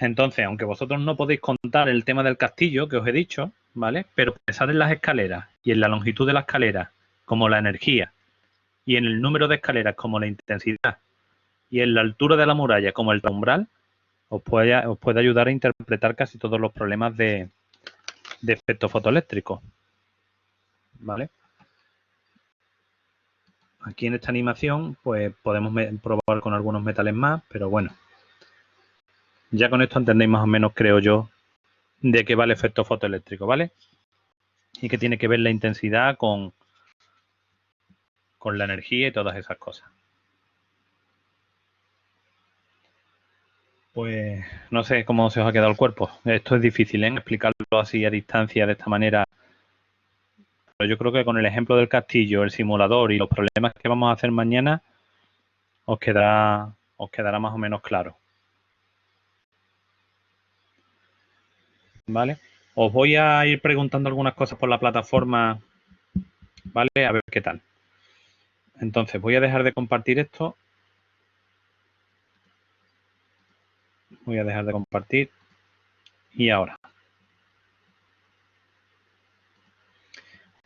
Entonces, aunque vosotros no podéis contar el tema del castillo que os he dicho, ¿vale? Pero pensar en las escaleras y en la longitud de la escalera como la energía y en el número de escaleras como la intensidad y en la altura de la muralla como el umbral, os puede ayudar a interpretar casi todos los problemas de efecto fotoeléctrico, ¿vale? Aquí en esta animación pues podemos probar con algunos metales más, pero bueno, ya con esto entendéis más o menos, creo yo, de qué va el efecto fotoeléctrico, ¿vale? Y que tiene que ver la intensidad con la energía y todas esas cosas. Pues no sé cómo se os ha quedado el cuerpo. Esto es difícil, ¿eh? Explicarlo así a distancia de esta manera. Pero yo creo que con el ejemplo del castillo, el simulador y los problemas que vamos a hacer mañana, os quedará más o menos claro. ¿Vale? Os voy a ir preguntando algunas cosas por la plataforma, ¿vale? A ver qué tal. Entonces, voy a dejar de compartir esto. Voy a dejar de compartir. Y ahora.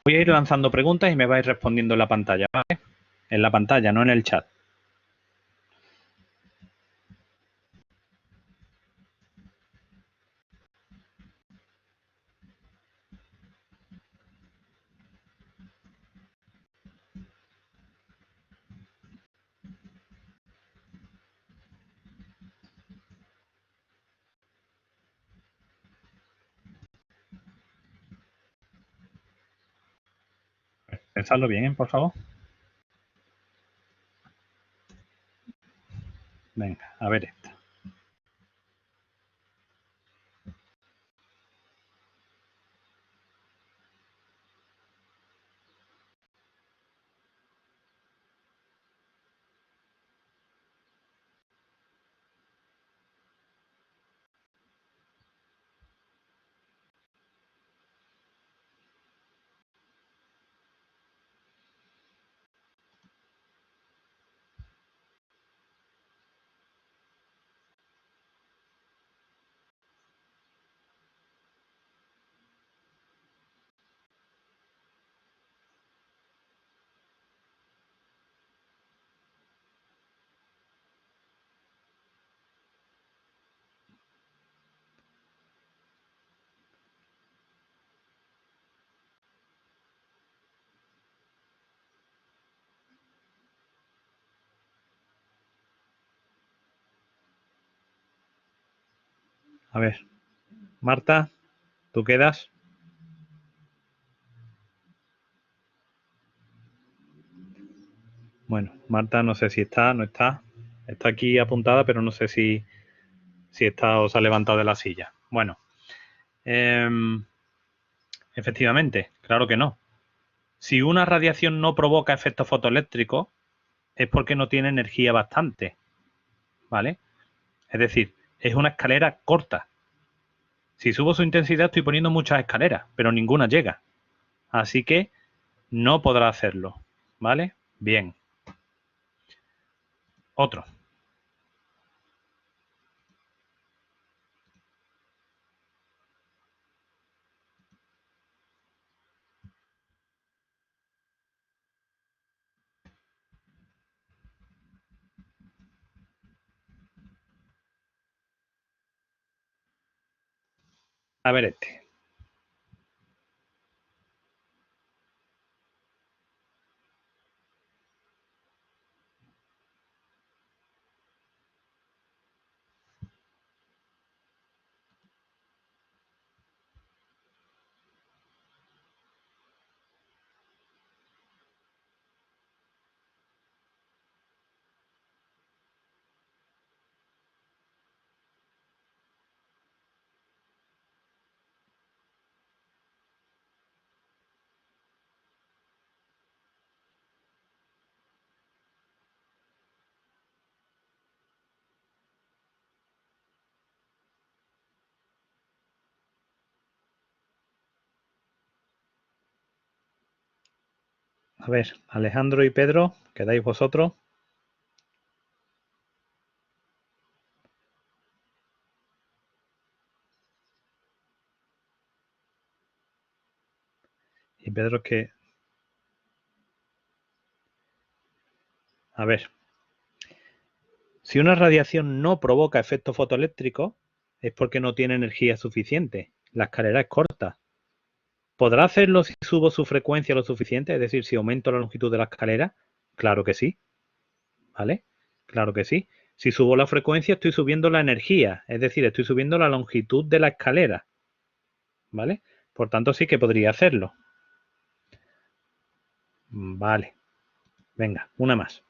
Voy a ir lanzando preguntas y me vais respondiendo en la pantalla, ¿vale? En la pantalla, no en el chat. Pensadlo bien, ¿eh? Por favor. Venga, a ver esta. A ver, Marta, ¿tú quedas? Bueno, Marta no sé si está, no está. Está aquí apuntada, pero no sé si está o se ha levantado de la silla. Bueno, efectivamente, claro que no. Si una radiación no provoca efectos fotoeléctricos, es porque no tiene energía bastante, ¿vale? Es decir, es una escalera corta. Si subo su intensidad estoy poniendo muchas escaleras, pero ninguna llega. Así que no podrá hacerlo, ¿vale? Bien. Otro. A ver este. A ver, Alejandro y Pedro, ¿quedáis vosotros? Y Pedro es que... A ver, si una radiación no provoca efectos fotoeléctricos, es porque no tiene energía suficiente. La escalera es corta. ¿Podrá hacerlo si subo su frecuencia lo suficiente? Es decir, si aumento la longitud de la escalera. Claro que sí, ¿vale? Claro que sí. Si subo la frecuencia, estoy subiendo la energía, es decir, estoy subiendo la longitud de la escalera, ¿vale? Por tanto, sí que podría hacerlo. Vale, venga, una más.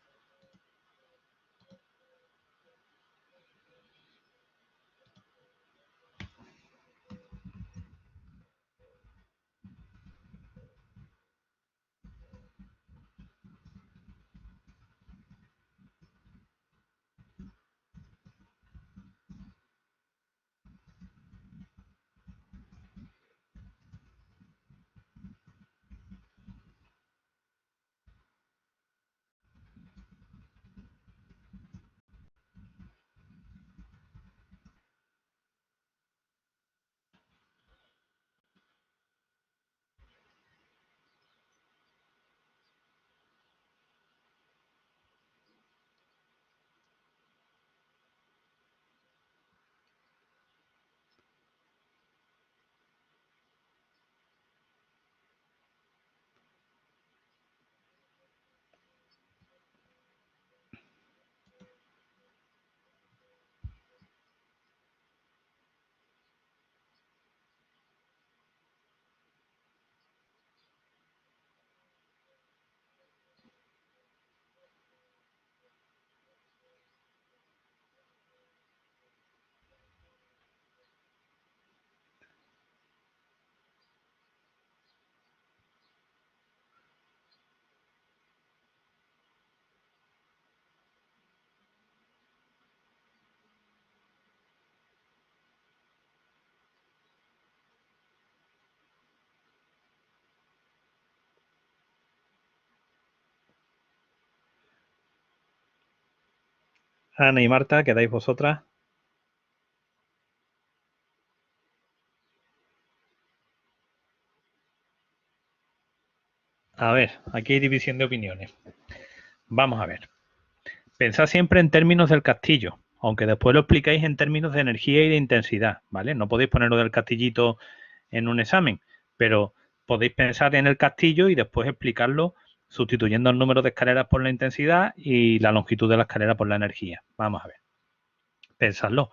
Ana y Marta, ¿quedáis vosotras? A ver, aquí hay división de opiniones. Vamos a ver. Pensad siempre en términos del castillo, aunque después lo explicáis en términos de energía y de intensidad, ¿vale? No podéis ponerlo del castillito en un examen, pero podéis pensar en el castillo y después explicarlo sustituyendo el número de escaleras por la intensidad y la longitud de la escalera por la energía. Vamos a ver. Pensadlo.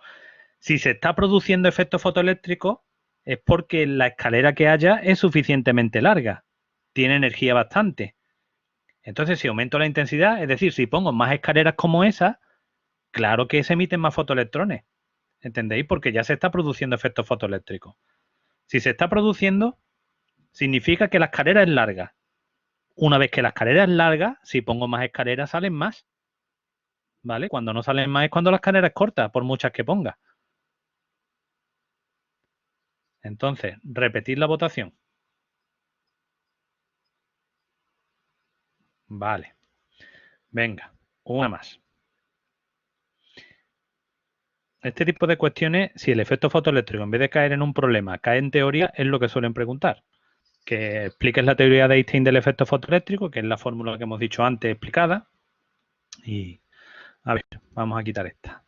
Si se está produciendo efecto fotoeléctrico es porque la escalera que haya es suficientemente larga, tiene energía bastante. Entonces, si aumento la intensidad, es decir, si pongo más escaleras como esa, claro que se emiten más fotoelectrones. ¿Entendéis? Porque ya se está produciendo efecto fotoeléctrico. Si se está produciendo, significa que la escalera es larga. Una vez que la escalera es larga, si pongo más escaleras, salen más. ¿Vale? Cuando no salen más es cuando la escalera es corta, por muchas que ponga. Entonces, repetir la votación. Vale. Venga, una más. Este tipo de cuestiones, si el efecto fotoeléctrico en vez de caer en un problema cae en teoría, es lo que suelen preguntar. Que expliques la teoría de Einstein del efecto fotoeléctrico, que es la fórmula que hemos dicho antes explicada. Y a ver, vamos a quitar esta.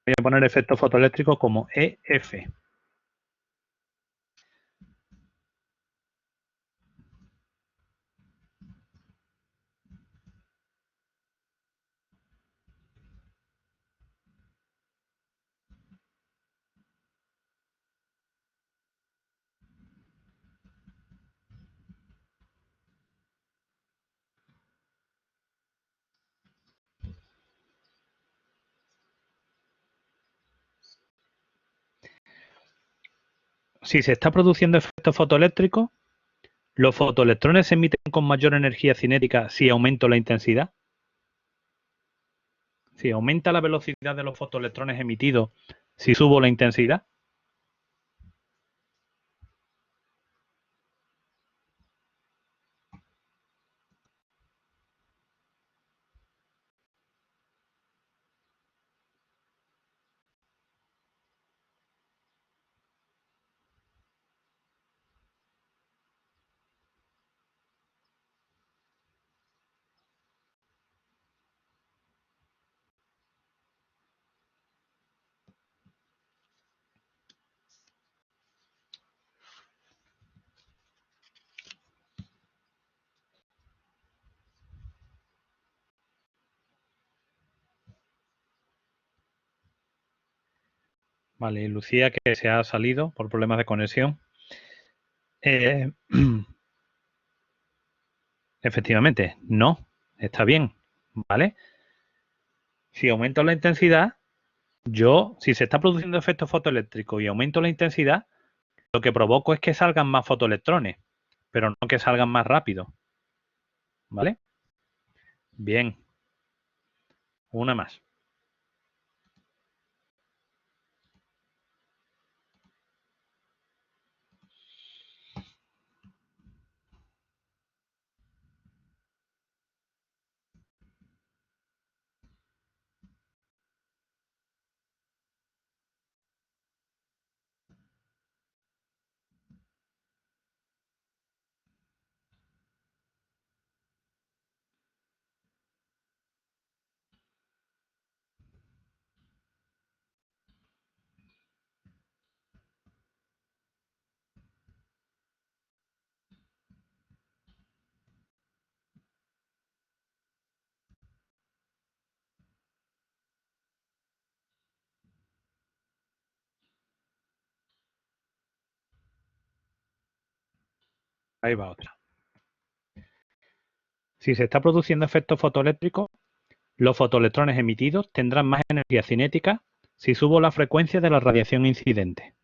Voy a poner efecto fotoeléctrico como EF. Si se está produciendo efecto fotoeléctrico, ¿los fotoelectrones se emiten con mayor energía cinética si aumento la intensidad? Si aumenta la velocidad de los fotoelectrones emitidos, si subo la intensidad. Vale, Lucía, que se ha salido por problemas de conexión. Eh, efectivamente, no, está bien, ¿vale? Si aumento la intensidad, si se está produciendo efecto fotoeléctrico y aumento la intensidad, lo que provoco es que salgan más fotoelectrones, pero no que salgan más rápido, ¿vale? Bien, una más. Ahí va otra. Si se está produciendo efecto fotoeléctrico, los fotoelectrones emitidos tendrán más energía cinética si subo la frecuencia de la radiación incidente.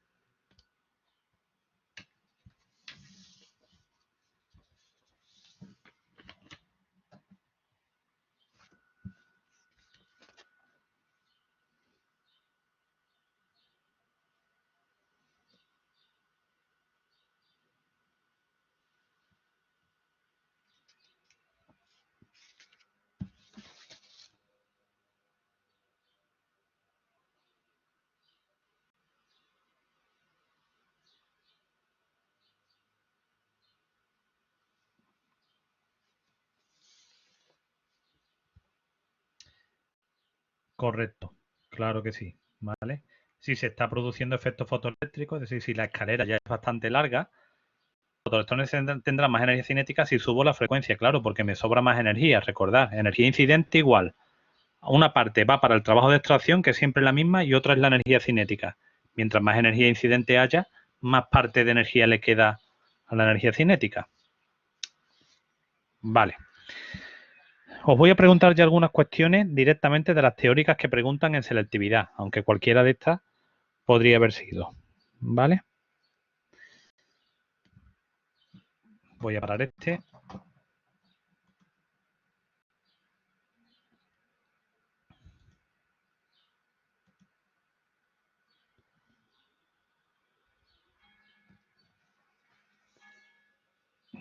Correcto, claro que sí, ¿vale? Si se está produciendo efecto fotoeléctrico, es decir, si la escalera ya es bastante larga, los fotoelectrones tendrán más energía cinética si subo la frecuencia, claro, porque me sobra más energía. Recordad, energía incidente igual. Una parte va para el trabajo de extracción, que es siempre la misma, y otra es la energía cinética. Mientras más energía incidente haya, más parte de energía le queda a la energía cinética. Vale. Os voy a preguntar ya algunas cuestiones directamente de las teóricas que preguntan en selectividad, aunque cualquiera de estas podría haber sido. ¿Vale? Voy a parar este.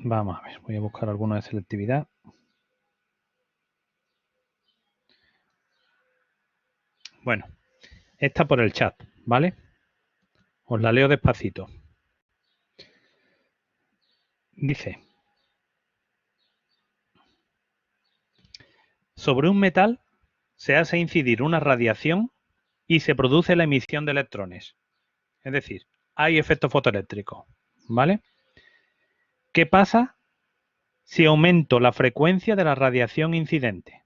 Vamos a ver, voy a buscar alguno de selectividad. Bueno, esta por el chat, ¿vale? Os la leo despacito. Dice, sobre un metal se hace incidir una radiación y se produce la emisión de electrones. Es decir, hay efecto fotoeléctrico, ¿vale? ¿Qué pasa si aumento la frecuencia de la radiación incidente?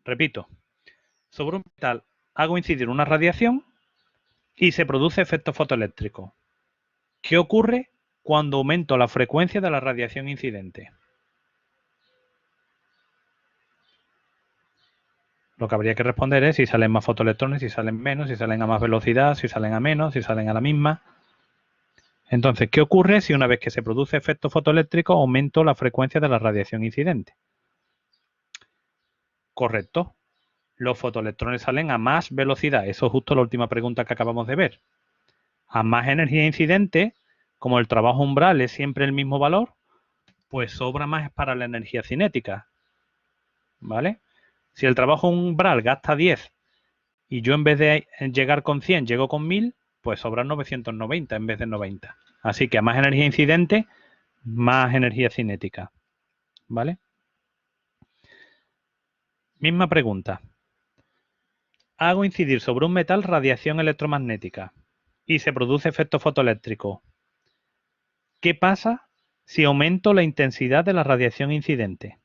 Repito, sobre un metal hago incidir una radiación y se produce efecto fotoeléctrico. ¿Qué ocurre cuando aumento la frecuencia de la radiación incidente? Lo que habría que responder es si salen más fotoelectrones, si salen menos, si salen a más velocidad, si salen a menos, si salen a la misma. Entonces, ¿qué ocurre si una vez que se produce efecto fotoeléctrico aumento la frecuencia de la radiación incidente? Correcto. Los fotoelectrones salen a más velocidad. Eso es justo la última pregunta que acabamos de ver. A más energía incidente, como el trabajo umbral es siempre el mismo valor, pues sobra más para la energía cinética. ¿Vale? Si el trabajo umbral gasta 10 y yo en vez de llegar con 100 llego con 1000, pues sobran 990 en vez de 90. Así que a más energía incidente, más energía cinética. ¿Vale? Misma pregunta. Hago incidir sobre un metal radiación electromagnética y se produce efecto fotoeléctrico. ¿Qué pasa si aumento la intensidad de la radiación incidente?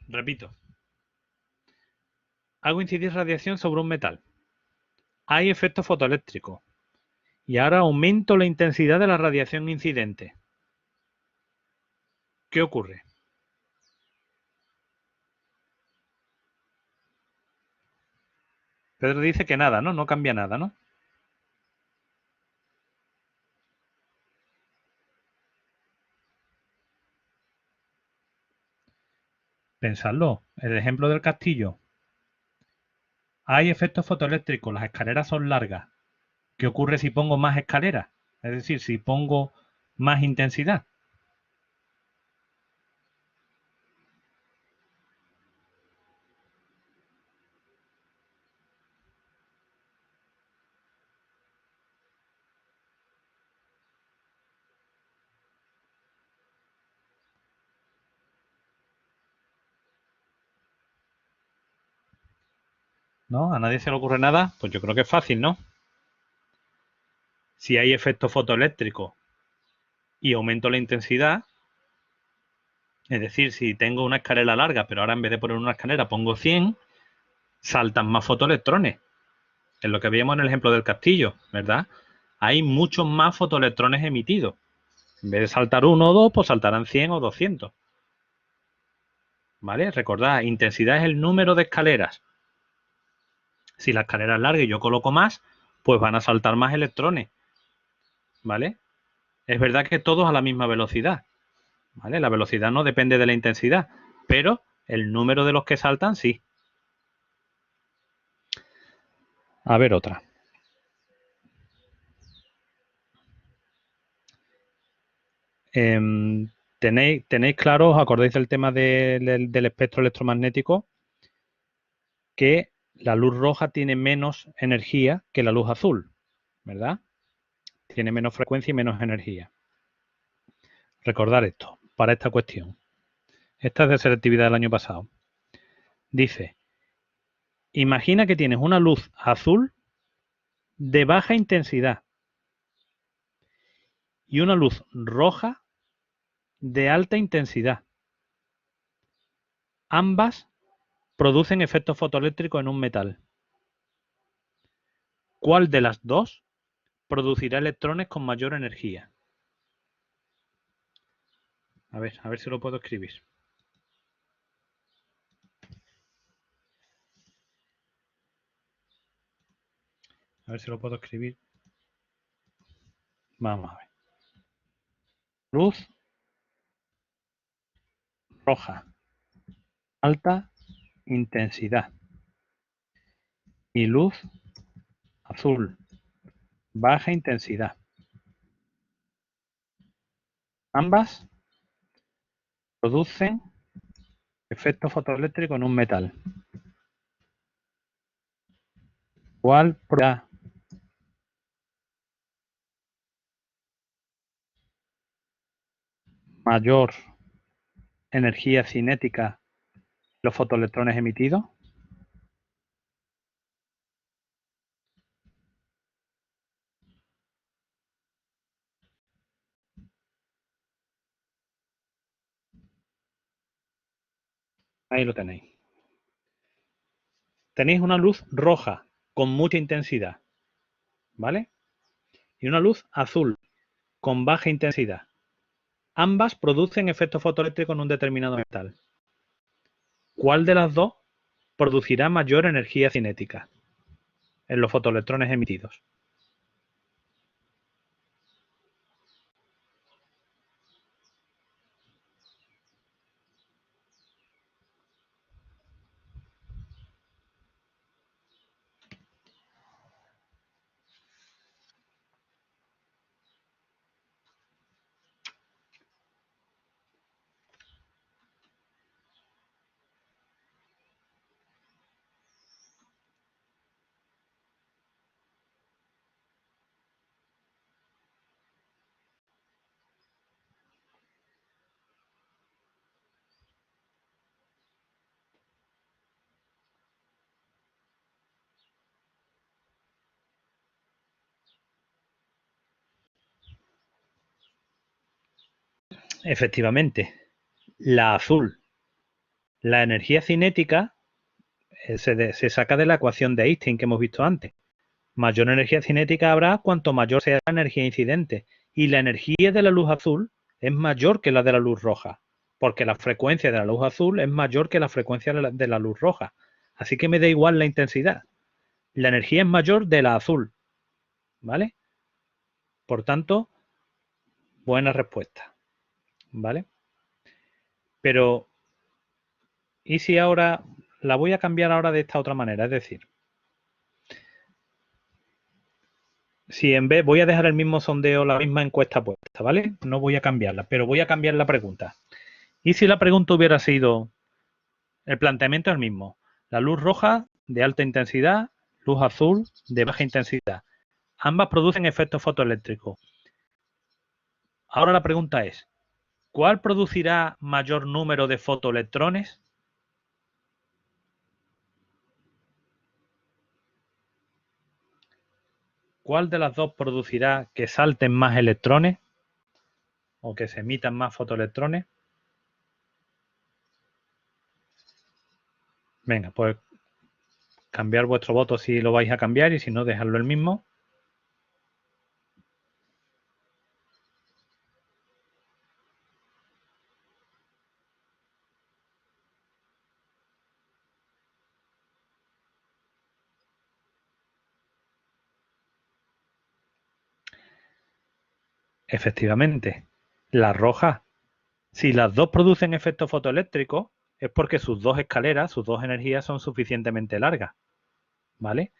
Repito. Hago incidir radiación sobre un metal. Hay efecto fotoeléctrico. Y ahora aumento la intensidad de la radiación incidente. ¿Qué ocurre? Pedro dice que nada, ¿no? No cambia nada, ¿no? Pensadlo. El ejemplo del castillo. Hay efectos fotoeléctricos, las escaleras son largas. ¿Qué ocurre si pongo más escaleras? Es decir, si pongo más intensidad. ¿No? ¿A nadie se le ocurre nada? Pues yo creo que es fácil, ¿no? Si hay efecto fotoeléctrico y aumento la intensidad, es decir, si tengo una escalera larga, pero ahora en vez de poner una escalera pongo 100, saltan más fotoelectrones. Es lo que veíamos en el ejemplo del castillo, ¿verdad? Hay muchos más fotoelectrones emitidos. En vez de saltar uno o dos, pues saltarán 100 o 200. ¿Vale? Recordad, intensidad es el número de escaleras. Si la escalera es larga y yo coloco más, pues van a saltar más electrones. ¿Vale? Es verdad que todos a la misma velocidad. ¿Vale? La velocidad no depende de la intensidad, pero el número de los que saltan sí. A ver otra. Tenéis claro, os acordáis del tema del espectro electromagnético, que la luz roja tiene menos energía que la luz azul, ¿verdad? Tiene menos frecuencia y menos energía. Recordar esto para esta cuestión. Esta es de selectividad del año pasado. Dice, imagina que tienes una luz azul de baja intensidad y una luz roja de alta intensidad. Ambas producen efecto fotoeléctrico en un metal. ¿Cuál de las dos producirá electrones con mayor energía? A ver si lo puedo escribir. A ver si lo puedo escribir. Vamos a ver. Luz roja, alta intensidad. Y luz azul, baja intensidad. Ambas producen efecto fotoeléctrico en un metal. ¿Cuál producirá mayor energía cinética los fotoelectrones emitidos? Ahí lo tenéis. Tenéis una luz roja con mucha intensidad, ¿vale? Y una luz azul con baja intensidad. Ambas producen efecto fotoeléctrico en un determinado metal. ¿Cuál de las dos producirá mayor energía cinética en los fotoelectrones emitidos? Efectivamente, la azul. La energía cinética se saca de la ecuación de Einstein que hemos visto antes. Mayor energía cinética habrá cuanto mayor sea la energía incidente. Y la energía de la luz azul es mayor que la de la luz roja, porque la frecuencia de la luz azul es mayor que la frecuencia de la luz roja. Así que me da igual la intensidad. La energía es mayor de la azul, ¿vale? Por tanto, buena respuesta, ¿vale? Pero, ¿y si ahora la voy a cambiar ahora de esta otra manera? Es decir, si en vez voy a dejar el mismo sondeo, la misma encuesta puesta, ¿vale? No voy a cambiarla, pero voy a cambiar la pregunta. ¿Y si la pregunta hubiera sido, el planteamiento es el mismo, la luz roja de alta intensidad, luz azul de baja intensidad? Ambas producen efectos fotoeléctricos. Ahora la pregunta es, ¿cuál producirá mayor número de fotoelectrones? ¿Cuál de las dos producirá que salten más electrones o que se emitan más fotoelectrones? Venga, pues cambiar vuestro voto si lo vais a cambiar y si no, dejarlo el mismo. Efectivamente, la roja. Si las dos producen efecto fotoeléctrico, es porque sus dos escaleras, sus dos energías son suficientemente largas, ¿vale?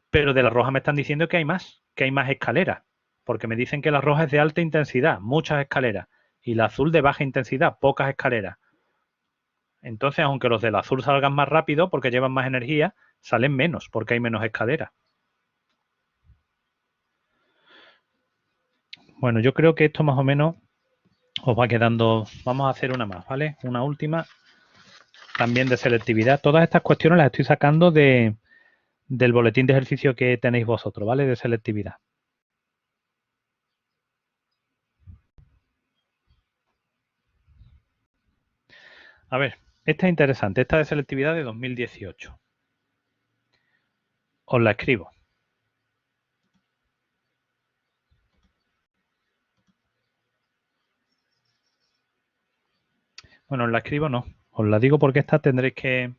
Pero de la roja me están diciendo que hay más escaleras, porque me dicen que la roja es de alta intensidad, muchas escaleras. y la azul de baja intensidad, pocas escaleras. Entonces, aunque los del azul salgan más rápido porque llevan más energía, salen menos porque hay menos escaleras. Bueno, yo creo que esto más o menos os va quedando. Vamos a hacer una más, ¿vale? Una última, también de selectividad. Todas estas cuestiones las estoy sacando del boletín de ejercicio que tenéis vosotros, ¿vale? De selectividad. A ver, esta es interesante. Esta de selectividad de 2018. Os la escribo. Bueno, os la escribo no. Os la digo porque esta tendréis que...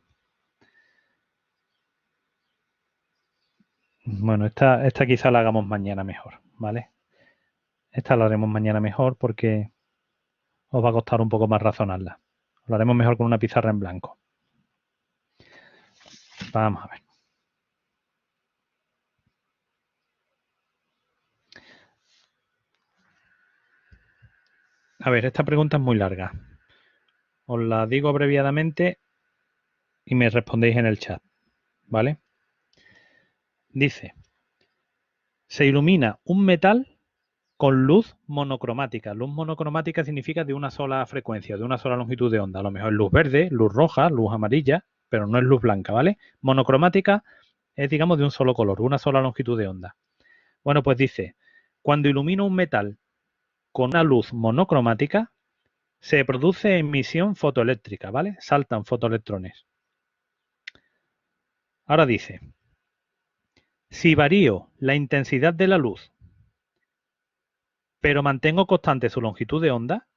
Bueno, esta quizá la hagamos mañana mejor, ¿vale? Esta la haremos mañana mejor porque os va a costar un poco más razonarla. Lo haremos mejor con una pizarra en blanco. Vamos a ver. A ver, esta pregunta es muy larga. Os la digo abreviadamente y me respondéis en el chat, ¿vale? Dice, se ilumina un metal con luz monocromática. Luz monocromática significa de una sola frecuencia, de una sola longitud de onda. A lo mejor es luz verde, luz roja, luz amarilla, pero no es luz blanca, ¿vale? Monocromática es, digamos, de un solo color, una sola longitud de onda. Bueno, pues dice, cuando ilumina un metal con una luz monocromática, se produce emisión fotoeléctrica, ¿vale? Saltan fotoelectrones. Ahora dice, si varío la intensidad de la luz, pero mantengo constante su longitud de onda,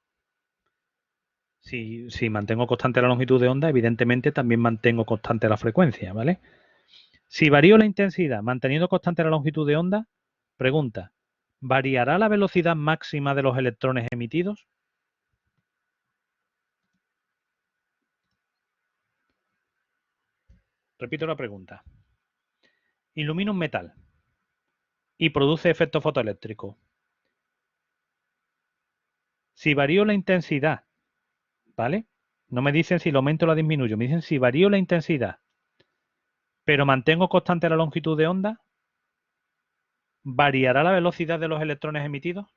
si mantengo constante la longitud de onda, evidentemente también mantengo constante la frecuencia, ¿vale? Si varío la intensidad manteniendo constante la longitud de onda, pregunta, ¿variará la velocidad máxima de los electrones emitidos? Repito la pregunta. Ilumina un metal y produce efecto fotoeléctrico. Si varío la intensidad, ¿vale? No me dicen si lo aumento o la disminuyo, me dicen si varío la intensidad, pero mantengo constante la longitud de onda, ¿variará la velocidad de los electrones emitidos?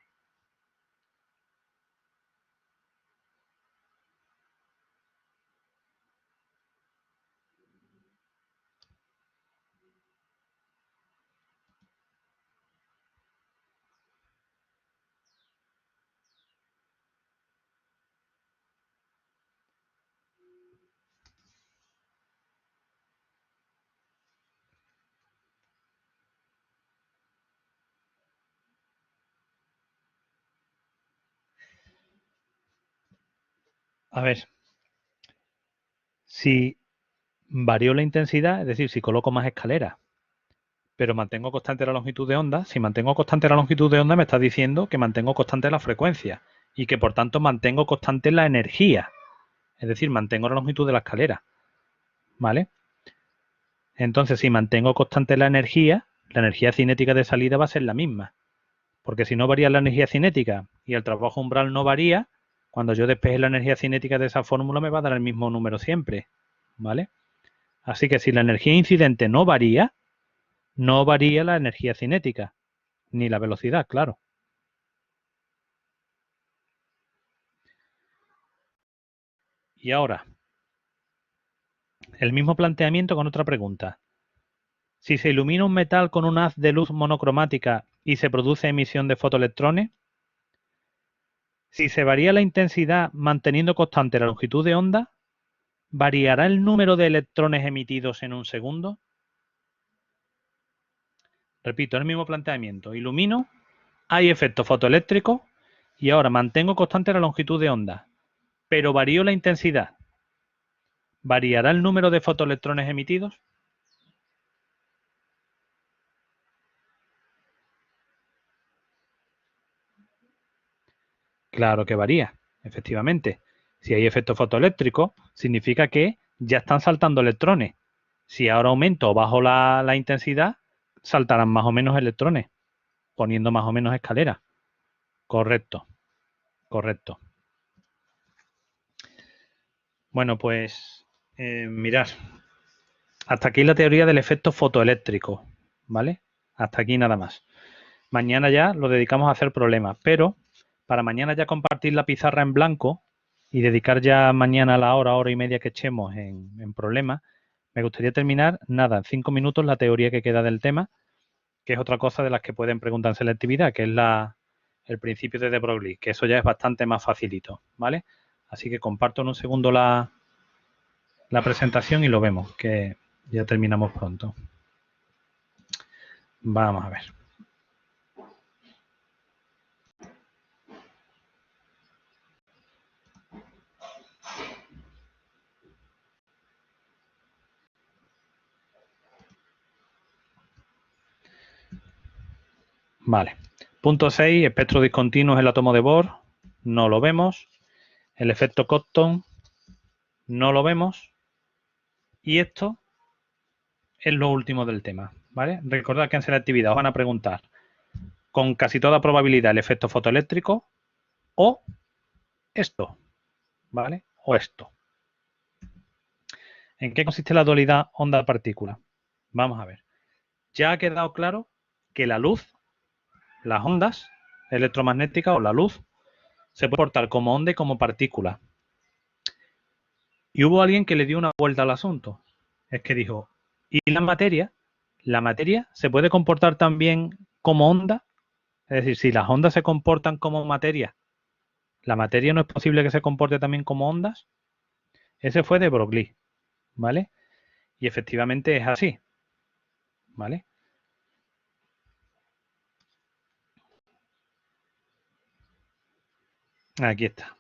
A ver, si varío la intensidad, es decir, si coloco más escaleras, pero mantengo constante la longitud de onda, si mantengo constante la longitud de onda me está diciendo que mantengo constante la frecuencia y que por tanto mantengo constante la energía, es decir, mantengo la longitud de la escalera, ¿vale? Entonces, si mantengo constante la energía cinética de salida va a ser la misma, porque si no varía la energía cinética y el trabajo umbral no varía, cuando yo despeje la energía cinética de esa fórmula me va a dar el mismo número siempre, ¿vale? Así que si la energía incidente no varía la energía cinética, ni la velocidad, claro. Y ahora, el mismo planteamiento con otra pregunta. Si se ilumina un metal con un haz de luz monocromática y se produce emisión de fotoelectrones, si se varía la intensidad manteniendo constante la longitud de onda, ¿variará el número de electrones emitidos en un segundo? Repito, el mismo planteamiento. Ilumino, hay efecto fotoeléctrico y ahora mantengo constante la longitud de onda, pero varío la intensidad. ¿Variará el número de fotoelectrones emitidos? Claro que varía, efectivamente. Si hay efecto fotoeléctrico, significa que ya están saltando electrones. Si ahora aumento o bajo la intensidad, saltarán más o menos electrones, poniendo más o menos escaleras. Correcto, correcto. Bueno, pues mirad, hasta aquí la teoría del efecto fotoeléctrico, ¿vale? Hasta aquí nada más. Mañana ya lo dedicamos a hacer problemas, pero para mañana ya compartir la pizarra en blanco y dedicar ya mañana la hora y media que echemos en problemas, me gustaría terminar, nada, en 5 minutos la teoría que queda del tema, que es otra cosa de las que pueden preguntar en selectividad, que es el principio de de Broglie, que eso ya es bastante más facilito, ¿vale? Así que comparto en un segundo la presentación y lo vemos, que ya terminamos pronto. Vamos a ver. Vale. Punto 6, espectro discontinuo es el átomo de Bohr. No lo vemos. El efecto Compton no lo vemos. Y esto es lo último del tema, ¿vale? Recordad que en selectividad os van a preguntar con casi toda probabilidad el efecto fotoeléctrico o esto, ¿vale? O esto. ¿En qué consiste la dualidad onda-partícula? Vamos a ver. Ya ha quedado claro que la luz, las ondas electromagnéticas o la luz, se puede portar como onda y como partícula. Y hubo alguien que le dio una vuelta al asunto. Es que dijo, ¿y la materia? ¿La materia se puede comportar también como onda? Es decir, si las ondas se comportan como materia, ¿la materia no es posible que se comporte también como ondas? Ese fue de Broglie, ¿vale? Y efectivamente es así, ¿vale? Aquí está.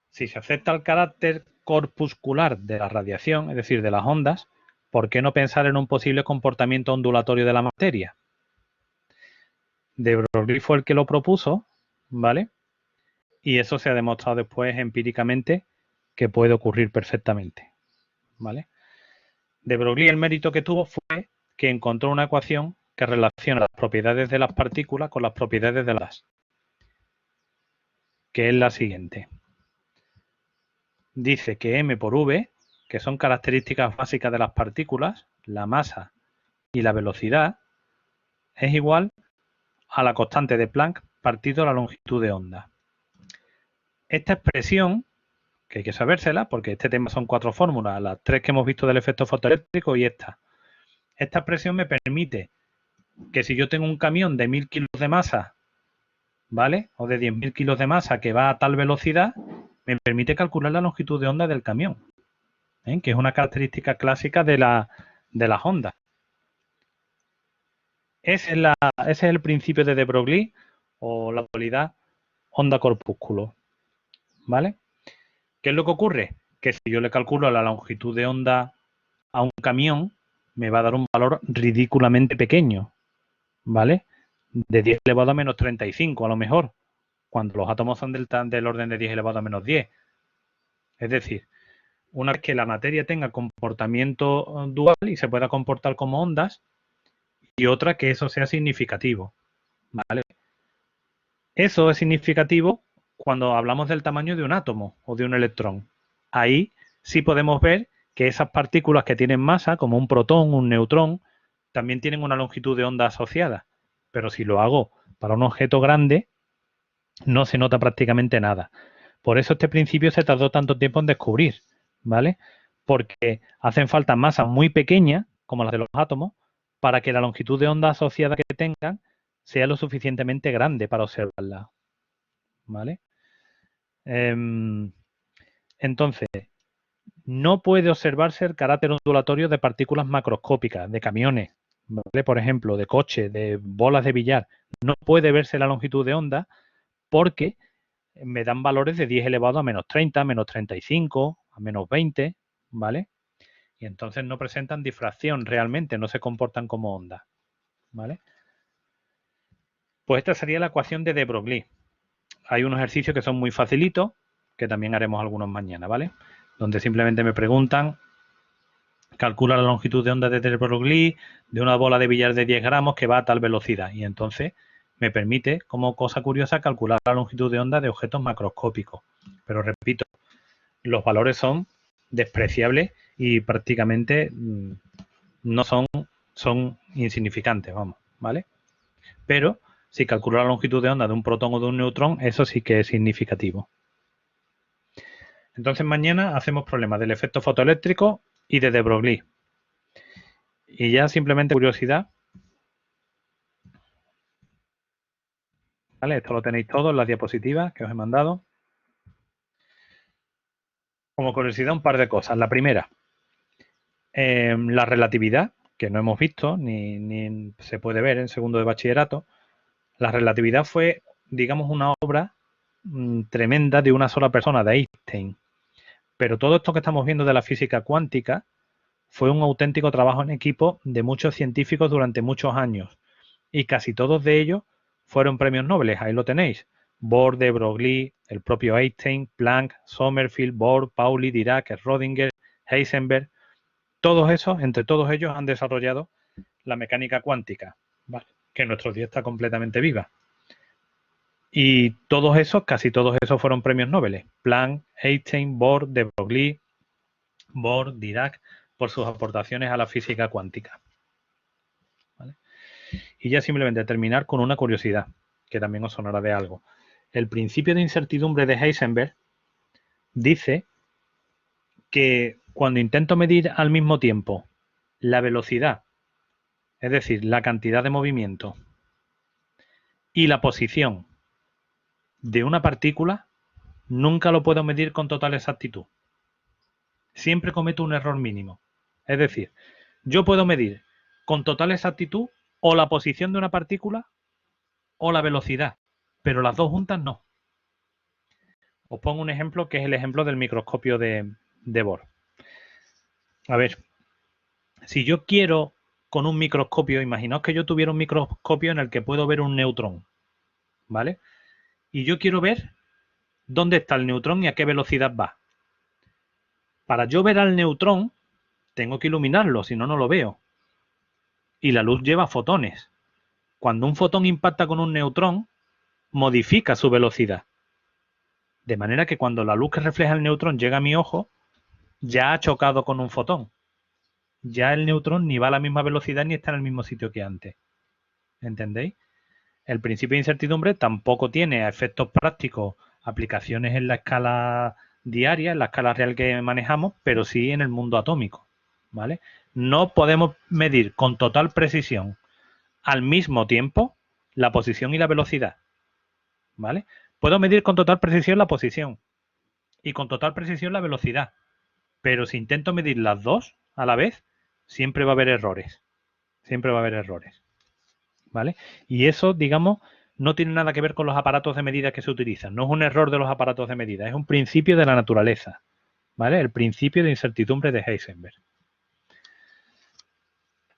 Si se acepta el carácter corpuscular de la radiación, es decir, de las ondas, ¿por qué no pensar en un posible comportamiento ondulatorio de la materia? De Broglie fue el que lo propuso, ¿vale? Y eso se ha demostrado después empíricamente que puede ocurrir perfectamente, ¿vale? De Broglie el mérito que tuvo fue que encontró una ecuación que relaciona las propiedades de las partículas con las propiedades de las, que es la siguiente. Dice que m por v, que son características básicas de las partículas, la masa y la velocidad, es igual a la constante de Planck partido la longitud de onda. Esta expresión, que hay que sabérsela, porque este tema son 4 fórmulas, las 3 que hemos visto del efecto fotoeléctrico y esta. Esta expresión me permite que si yo tengo un camión de 1000 kilos de masa, ¿vale? O de 10.000 kilos de masa que va a tal velocidad, me permite calcular la longitud de onda del camión, ¿eh? Que es una característica clásica de las ondas. Ese es el principio de de Broglie o la dualidad onda-corpúsculo, ¿vale? ¿Qué es lo que ocurre? Que si yo le calculo la longitud de onda a un camión, me va a dar un valor ridículamente pequeño, ¿vale? De 10 elevado a menos 35 a lo mejor, cuando los átomos son del orden de 10 elevado a menos 10. Es decir, una vez que la materia tenga comportamiento dual y se pueda comportar como ondas, y otra que eso sea significativo, ¿vale? Eso es significativo cuando hablamos del tamaño de un átomo o de un electrón. Ahí sí podemos ver que esas partículas que tienen masa, como un protón, un neutrón, también tienen una longitud de onda asociada. Pero si lo hago para un objeto grande, no se nota prácticamente nada. Por eso este principio se tardó tanto tiempo en descubrir, ¿vale? Porque hacen falta masas muy pequeñas, como las de los átomos, para que la longitud de onda asociada que tengan sea lo suficientemente grande para observarla, ¿vale? Entonces, no puede observarse el carácter ondulatorio de partículas macroscópicas, de camiones, ¿vale? Por ejemplo, de coches, de bolas de billar. No puede verse la longitud de onda porque me dan valores de 10 elevado a menos 30, menos 35, a menos 20, ¿vale? Y entonces no presentan difracción realmente, no se comportan como ondas, ¿vale? Pues esta sería la ecuación de de Broglie. Hay unos ejercicios que son muy facilitos, que también haremos algunos mañana, ¿vale? Donde simplemente me preguntan, calcula la longitud de onda de de Broglie de una bola de billar de 10 gramos que va a tal velocidad. Y entonces me permite, como cosa curiosa, calcular la longitud de onda de objetos macroscópicos. Pero repito, los valores son despreciables y prácticamente no son insignificantes, vamos, ¿vale? Pero si calculo la longitud de onda de un protón o de un neutrón, eso sí que es significativo. Entonces mañana hacemos problemas del efecto fotoeléctrico y de Broglie. Y ya simplemente curiosidad, ¿vale? Esto lo tenéis todo en las diapositivas que os he mandado. Como curiosidad, un par de cosas. La primera, la relatividad, que no hemos visto ni se puede ver en segundo de bachillerato. La relatividad fue, digamos, una obra tremenda de una sola persona, de Einstein. Pero todo esto que estamos viendo de la física cuántica fue un auténtico trabajo en equipo de muchos científicos durante muchos años. Y casi todos de ellos fueron premios Nobel. Ahí lo tenéis. Bohr, de Broglie, el propio Einstein, Planck, Sommerfeld, Bohr, Pauli, Dirac, Schrödinger, Heisenberg. Todos esos, entre todos ellos, han desarrollado la mecánica cuántica, ¿vale? Que en nuestros días está completamente viva. Y todos esos, casi todos esos fueron premios Nobel. Planck, Einstein, Bohr, de Broglie, Bohr, Dirac, por sus aportaciones a la física cuántica. ¿Vale? Y ya simplemente terminar con una curiosidad, que también os sonará de algo. El principio de incertidumbre de Heisenberg dice que cuando intento medir al mismo tiempo la velocidad, es decir, la cantidad de movimiento, y la posición de una partícula, nunca lo puedo medir con total exactitud. Siempre cometo un error mínimo. Es decir, yo puedo medir con total exactitud o la posición de una partícula o la velocidad, pero las dos juntas no. Os pongo un ejemplo que es el ejemplo del microscopio de Bohr. A ver, si yo quiero con un microscopio, imaginaos que yo tuviera un microscopio en el que puedo ver un neutrón, ¿vale? Y yo quiero ver dónde está el neutrón y a qué velocidad va. Para yo ver al neutrón, tengo que iluminarlo, si no, no lo veo. Y la luz lleva fotones. Cuando un fotón impacta con un neutrón, modifica su velocidad. De manera que cuando la luz que refleja el neutrón llega a mi ojo, ya ha chocado con un fotón. Ya el neutrón ni va a la misma velocidad ni está en el mismo sitio que antes. ¿Entendéis? El principio de incertidumbre tampoco tiene a efectos prácticos aplicaciones en la escala diaria, en la escala real que manejamos, pero sí en el mundo atómico. ¿Vale? No podemos medir con total precisión al mismo tiempo la posición y la velocidad. ¿Vale? Puedo medir con total precisión la posición y con total precisión la velocidad, pero si intento medir las dos a la vez, siempre va a haber errores. Siempre va a haber errores. ¿Vale? Y eso, digamos, no tiene nada que ver con los aparatos de medida que se utilizan. No es un error de los aparatos de medida, es un principio de la naturaleza. ¿Vale? El principio de incertidumbre de Heisenberg.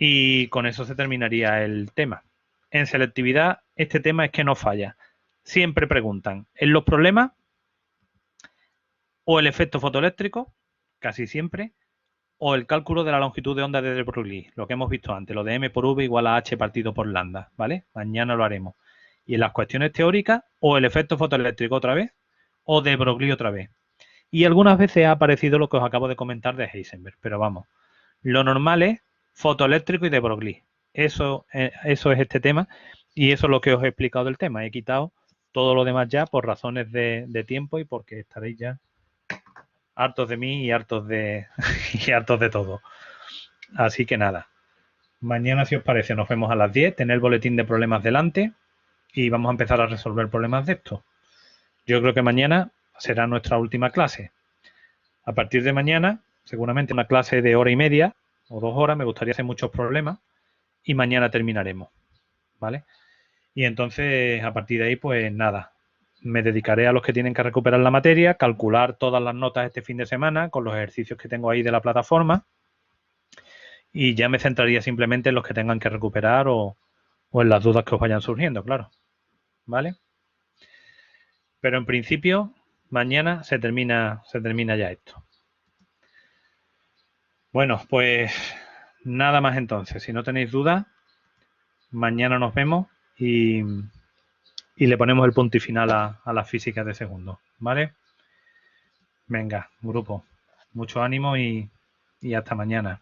Y con eso se terminaría el tema. En selectividad, este tema es que no falla. Siempre preguntan, ¿en los problemas o el efecto fotoeléctrico? Casi siempre. O el cálculo de la longitud de onda de de Broglie, lo que hemos visto antes, lo de m por v igual a h partido por lambda, ¿vale? Mañana lo haremos. Y en las cuestiones teóricas, o el efecto fotoeléctrico otra vez, o de Broglie otra vez. Y algunas veces ha aparecido lo que os acabo de comentar de Heisenberg, pero vamos, lo normal es fotoeléctrico y de Broglie. Eso es este tema y eso es lo que os he explicado del tema. He quitado todo lo demás ya por razones de tiempo y porque estaréis ya hartos de mí y hartos de, y hartos de todo. Así que nada, mañana si os parece nos vemos a las 10, tener el boletín de problemas delante y vamos a empezar a resolver problemas de esto. Yo creo que mañana será nuestra última clase. A partir de mañana, seguramente una clase de hora y media o 2 horas, me gustaría hacer muchos problemas y mañana terminaremos, ¿vale? Y entonces a partir de ahí pues nada, me dedicaré a los que tienen que recuperar la materia, calcular todas las notas este fin de semana con los ejercicios que tengo ahí de la plataforma y ya me centraría simplemente en los que tengan que recuperar o en las dudas que os vayan surgiendo, claro. ¿Vale? Pero en principio, mañana se termina ya esto. Bueno, pues nada más entonces. Si no tenéis dudas, mañana nos vemos y le ponemos el punto y final a las físicas de segundo. ¿Vale? Venga, grupo, mucho ánimo y hasta mañana.